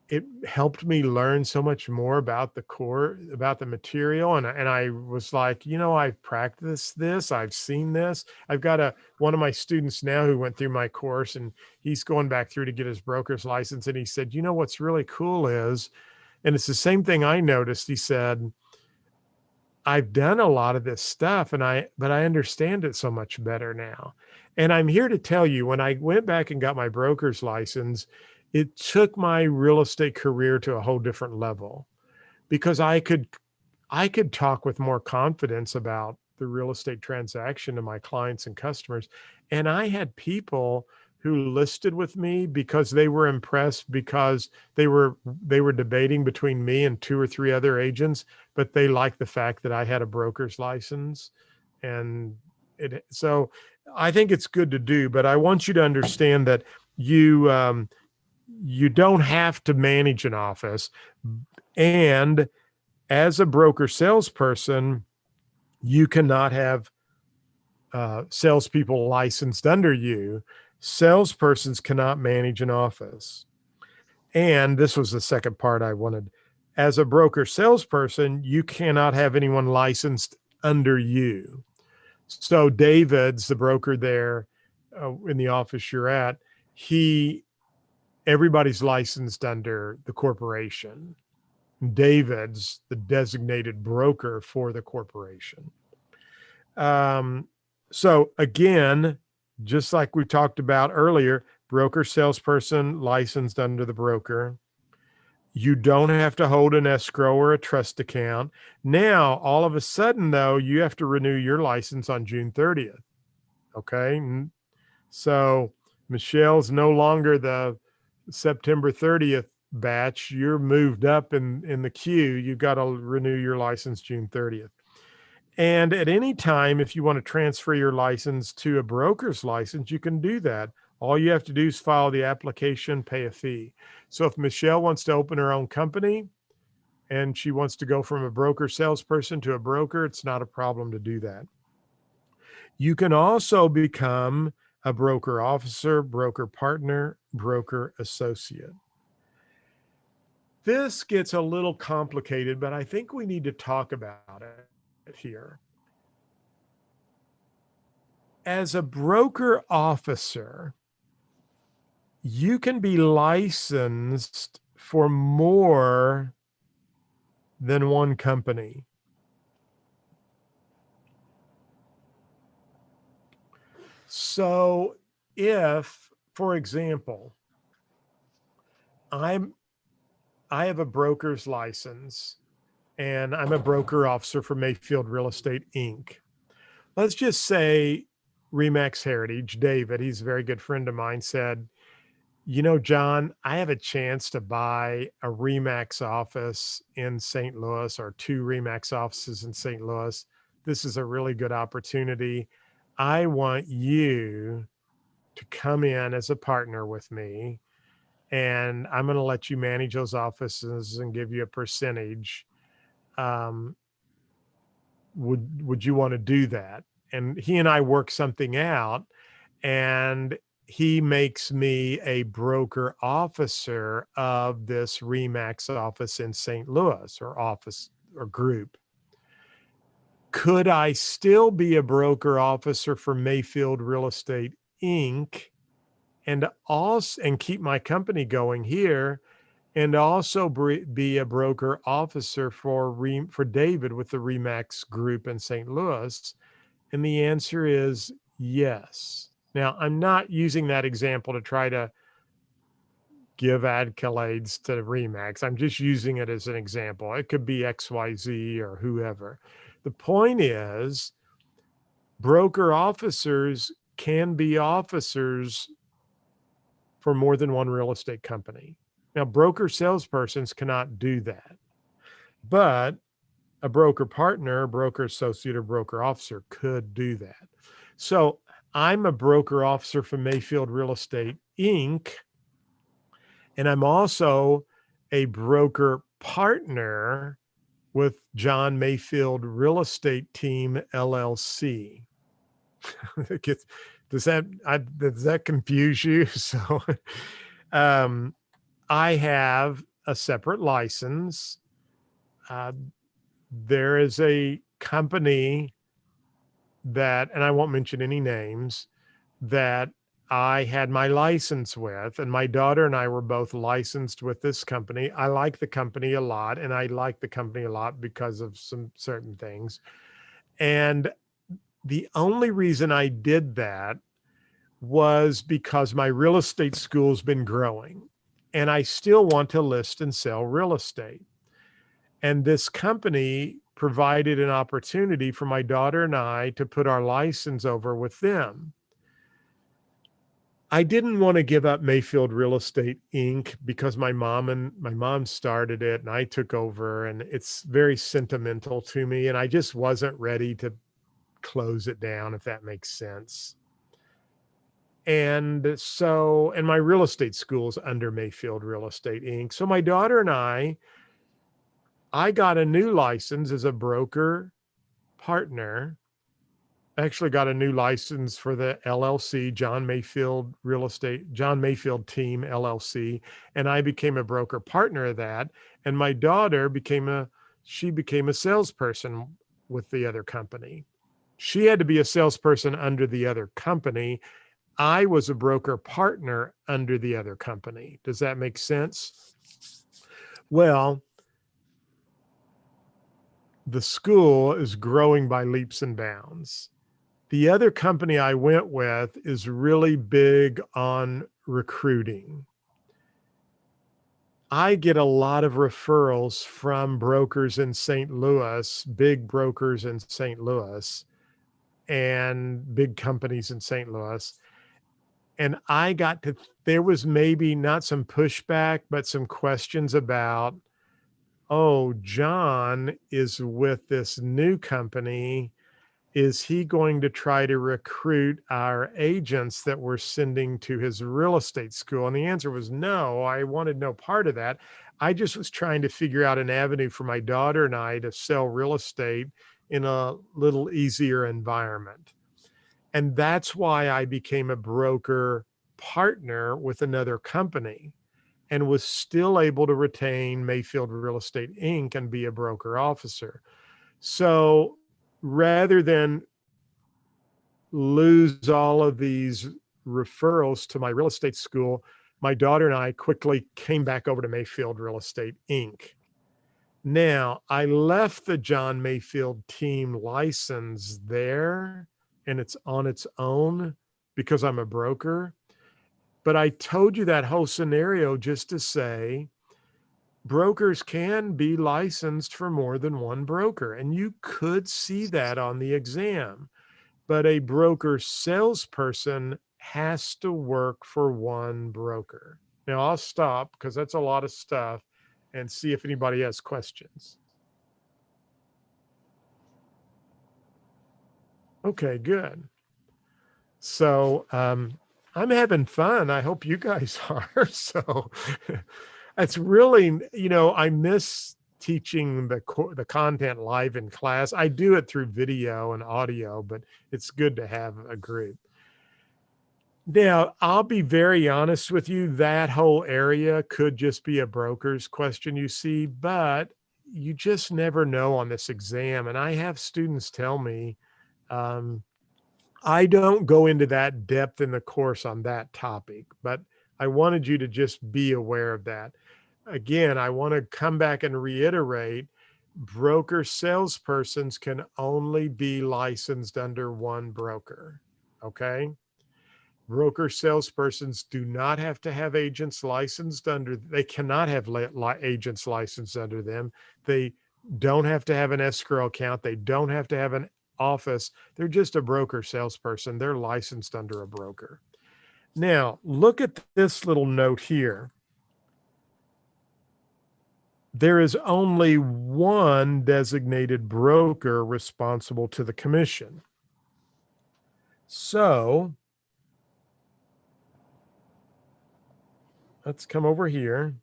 It helped me learn so much more about about the material. And I was like, you know, I've practiced this. I've seen this. I've got one of my students now who went through my course and he's going back through to get his broker's license. And he said, you know, what's really cool is, and it's the same thing I noticed. He said, I've done a lot of this stuff but I understand it so much better now. And I'm here to tell you, when I went back and got my broker's license, it took my real estate career to a whole different level because I could talk with more confidence about the real estate transaction to my clients and customers. And I had people who listed with me because they were impressed because they were debating between me and 2 or 3 other agents, but they liked the fact that I had a broker's license. And so I think it's good to do, but I want you to understand that you don't have to manage an office. And as a broker salesperson, you cannot have salespeople licensed under you. Salespersons cannot manage an office. And this was the second part I wanted. As a broker salesperson, you cannot have anyone licensed under you. So David's the broker there in the office you're at. Everybody's licensed under the corporation. David's the designated broker for the corporation. So again, just like we talked about earlier, broker salesperson licensed under the broker. You don't have to hold an escrow or a trust account. Now, all of a sudden, though, you have to renew your license on June 30th. Okay. So Michelle's no longer the September 30th batch. You're moved up in the queue. You've got to renew your license June 30th. And at any time, if you want to transfer your license to a broker's license, you can do that. All you have to do is file the application, pay a fee. So if Michelle wants to open her own company and she wants to go from a broker salesperson to a broker, it's not a problem to do that. You can also become a broker officer, broker partner, broker associate. This gets a little complicated, but I think we need to talk about it here. As a broker officer, you can be licensed for more than one company. So if, for example, I have a broker's license and I'm a broker officer for Mayfield Real Estate Inc. Let's just say Remax Heritage, David, he's a very good friend of mine, said, you know, John, I have a chance to buy a Remax office in St. Louis or 2 Remax offices in St. Louis. This is a really good opportunity. I want you to come in as a partner with me, and I'm going to let you manage those offices and give you a percentage. Would you want to do that? And he and I work something out, and he makes me a broker officer of this Remax office in St. Louis, or office or group. Could I still be a broker officer for Mayfield Real Estate Inc. and keep my company going here, and also be a broker officer for David with the Remax group in St. Louis? And the answer is yes. Now, I'm not using that example to try to give accolades to Remax. I'm just using it as an example. It could be XYZ or whoever. The point is, broker officers can be officers for more than one real estate company. Now, broker salespersons cannot do that, but a broker partner, broker associate, or broker officer could do that. So I'm a broker officer for Mayfield Real Estate Inc. And I'm also a broker partner with John Mayfield Real Estate Team LLC. Does that confuse you? So I have a separate license. There is a company that, and I won't mention any names, that I had my license with, and my daughter and I were both licensed with this company. I like the company a lot, and I like the company a lot because of some certain things. And the only reason I did that was because my real estate school's been growing, and I still want to list and sell real estate. And this company provided an opportunity for my daughter and I to put our license over with them. I didn't want to give up Mayfield Real Estate Inc. because my mom started it and I took over, and it's very sentimental to me. And I just wasn't ready to close it down, if that makes sense. And so, and my real estate school's under Mayfield Real Estate Inc. So my daughter and I got a new license as a broker partner. Actually got a new license for the LLC, John Mayfield Team LLC. And I became a broker partner of that. And my daughter became a salesperson with the other company. She had to be a salesperson under the other company. I was a broker partner under the other company. Does that make sense? Well, the school is growing by leaps and bounds. The other company I went with is really big on recruiting. I get a lot of referrals from brokers in St. Louis, big brokers in St. Louis, and big companies in St. Louis. And there was maybe not some pushback, but some questions about, oh, John is with this new company. Is he going to try to recruit our agents that we're sending to his real estate school? And the answer was no. I wanted no part of that. I just was trying to figure out an avenue for my daughter and I to sell real estate in a little easier environment. And that's why I became a broker partner with another company and was still able to retain Mayfield Real Estate Inc. and be a broker officer. So rather than lose all of these referrals to my real estate school, my daughter and I quickly came back over to Mayfield Real Estate Inc. Now, I left the John Mayfield team license there and it's on its own because I'm a broker. But I told you that whole scenario just to say brokers can be licensed for more than one broker, and you could see that on the exam. But a broker salesperson has to work for one broker. Now I'll stop because that's a lot of stuff and see if anybody has questions. Okay, good. So I'm having fun. I hope you guys are. So it's really, I miss teaching the content live in class. I do it through video and audio, but it's good to have a group. Now, I'll be very honest with you, that whole area could just be a broker's question, you see, but you just never know on this exam. And I have students tell me, I don't go into that depth in the course on that topic, but I wanted you to just be aware of that. Again, I want to come back and reiterate, broker salespersons can only be licensed under one broker, okay? Broker salespersons do not have to have agents licensed under, they cannot have agents licensed under them. They don't have to have an escrow account. They don't have to have an office. They're just a broker salesperson. They're licensed under a broker. Now, look at this little note here. There is only one designated broker responsible to the commission. So let's come over here.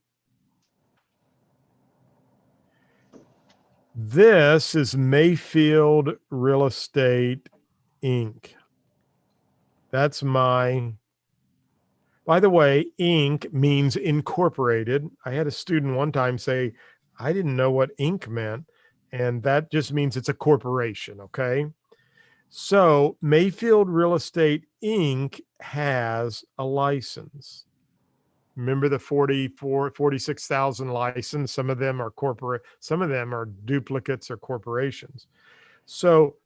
This is Mayfield Real Estate Inc. That's by the way, Inc. means incorporated. I had a student one time say, I didn't know what Inc. meant. And that just means it's a corporation, okay? So Mayfield Real Estate Inc. has a license. Remember the 46,000 license. Some of them are corporate, some of them are duplicates or corporations. So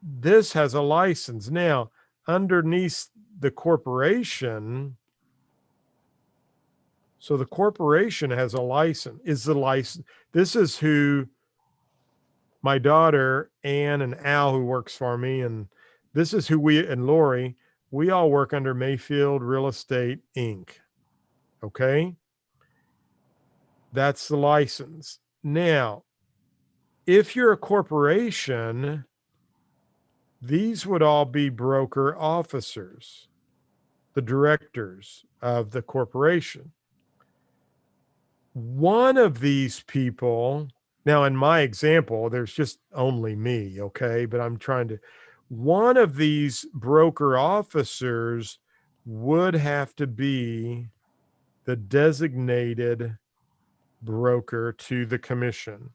this has a license. Now, underneath the corporation, so the corporation has a license, this is who my daughter, Ann, and Al, who works for me, and this is who and Lori, we all work under Mayfield Real Estate Inc. Okay. That's the license. Now, if you're a corporation, these would all be broker officers, the directors of the corporation. One of these people, now in my example, there's just only me, okay? But one of these broker officers would have to be the designated broker to the commission.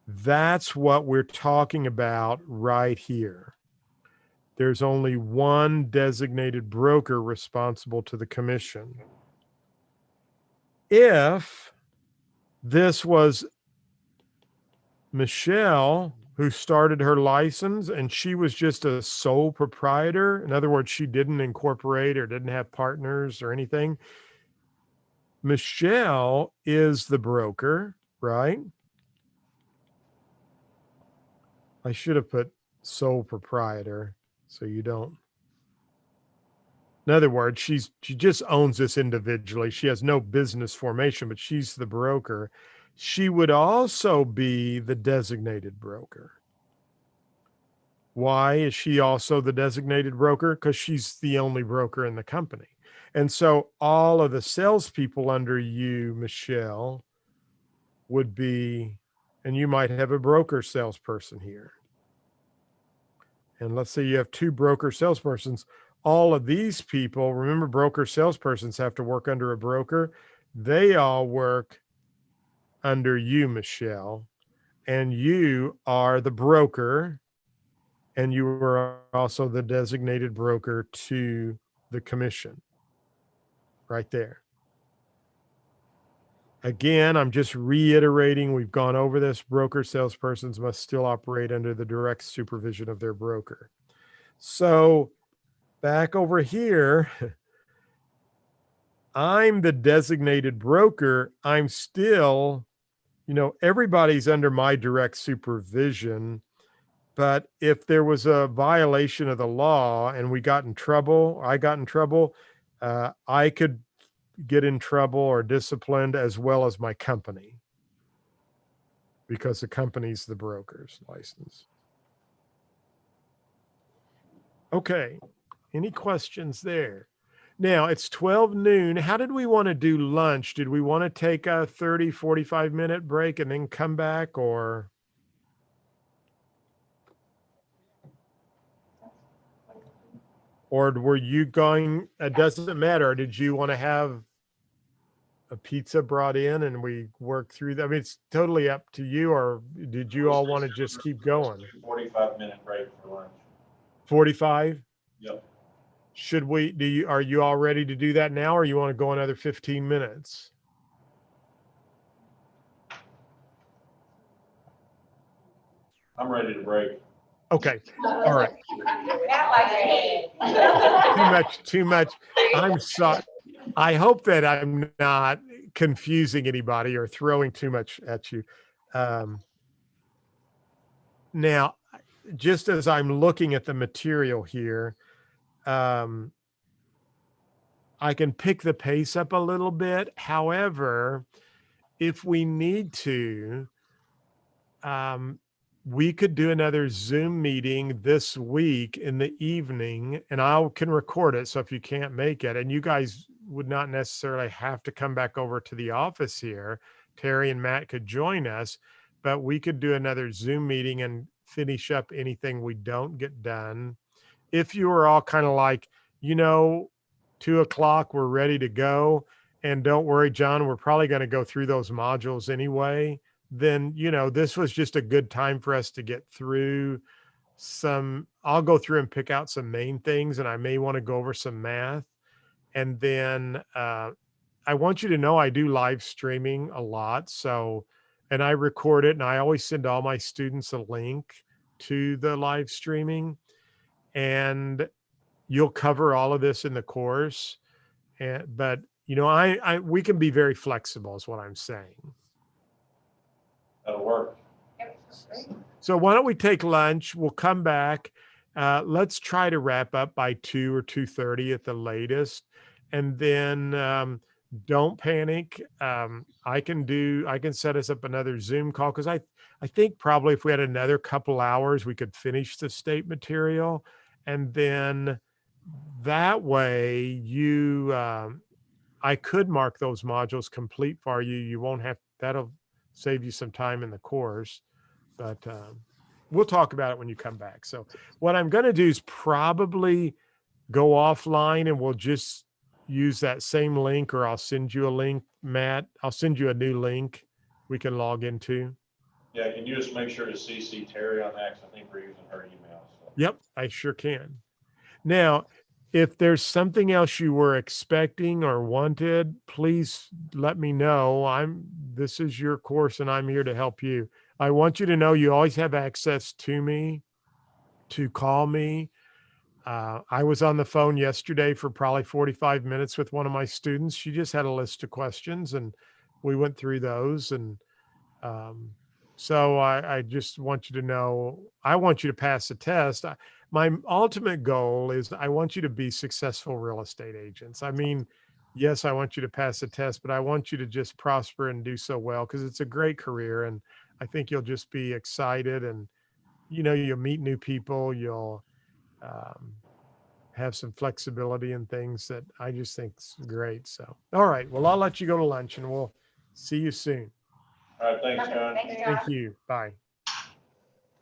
That's what we're talking about right here. There's only one designated broker responsible to the commission. If this was Michelle who started her license and she was just a sole proprietor, in other words, she didn't incorporate or didn't have partners or anything, Michelle is the broker, right? I should have put sole proprietor so you don't. In other words, she just owns this individually. She has no business formation, but she's the broker. She would also be the designated broker. Why is she also the designated broker? Because she's the only broker in the company. And so all of the salespeople under you, Michelle, would be, and you might have a broker salesperson here. And let's say you have two broker salespersons. All of these people, remember, broker salespersons have to work under a broker. They all work under you, Michelle, and you are the broker, and you are also the designated broker to the commission. right there. Again, I'm just reiterating, we've gone over this. Broker salespersons must still operate under the direct supervision of their broker. So back over here, I'm the designated broker. I'm still, everybody's under my direct supervision. But if there was a violation of the law and I got in trouble, I could get in trouble or disciplined as well as my company, because the company's the broker's license. Okay. Any questions there? Now it's 12 noon. How did we want to do lunch? Did we want to take a 30, 45-minute break and then come back, or? Or were you going, it doesn't matter. Did you want to have a pizza brought in and we work through that? I mean, it's totally up to you, or did you all want to just keep going? 45-minute break for lunch. 45? Yep. Are you all ready to do that now, or you want to go another 15 minutes? I'm ready to break. Okay. All right. Too much. I'm sorry. I hope that I'm not confusing anybody or throwing too much at you. Now, just as I'm looking at the material here, I can pick the pace up a little bit. However, if we need to, we could do another Zoom meeting this week in the evening, and I can record it. So if you can't make it, and you guys would not necessarily have to come back over to the office here, Terry and Matt could join us, but we could do another Zoom meeting and finish up anything we don't get done. If you were all kind of like, 2 o'clock, we're ready to go. And don't worry, John, we're probably going to go through those modules anyway. Then, this was just a good time for us to get through I'll go through and pick out some main things, and I may want to go over some math. And then I want you to know I do live streaming a lot. So, and I record it, and I always send all my students a link to the live streaming, and you'll cover all of this in the course. But we can be very flexible is what I'm saying. That'll work. So why don't we take lunch? We'll come back. Let's try to wrap up by 2 or 2:30 at the latest. And then don't panic. I can set us up another Zoom call, because I think probably if we had another couple hours, we could finish the state material. And then that way I could mark those modules complete for you. You won't have, that'll save you some time in the course, but we'll talk about it when you come back. So what I'm going to do is probably go offline, and we'll just use that same link, or I'll send you a link, Matt. I'll send you a new link we can log into. Yeah, can you just make sure to CC Terry on that? 'Cause I think we're using her email. So. Yep, I sure can. Now, if there's something else you were expecting or wanted, please let me know. This is your course, and I'm here to help you. I want you to know you always have access to me to call me. I was on the phone yesterday for probably 45 minutes with one of my students. She just had a list of questions, and we went through those. And so I just want you to know, I want you to pass the test. My ultimate goal is I want you to be successful real estate agents. I mean, yes, I want you to pass the test, but I want you to just prosper and do so well, because it's a great career. And I think you'll just be excited, and, you'll meet new people. You'll have some flexibility and things that I just think is great. So, all right. Well, I'll let you go to lunch, and we'll see you soon. All right, thanks, John. Thanks, John. Thank you. Bye.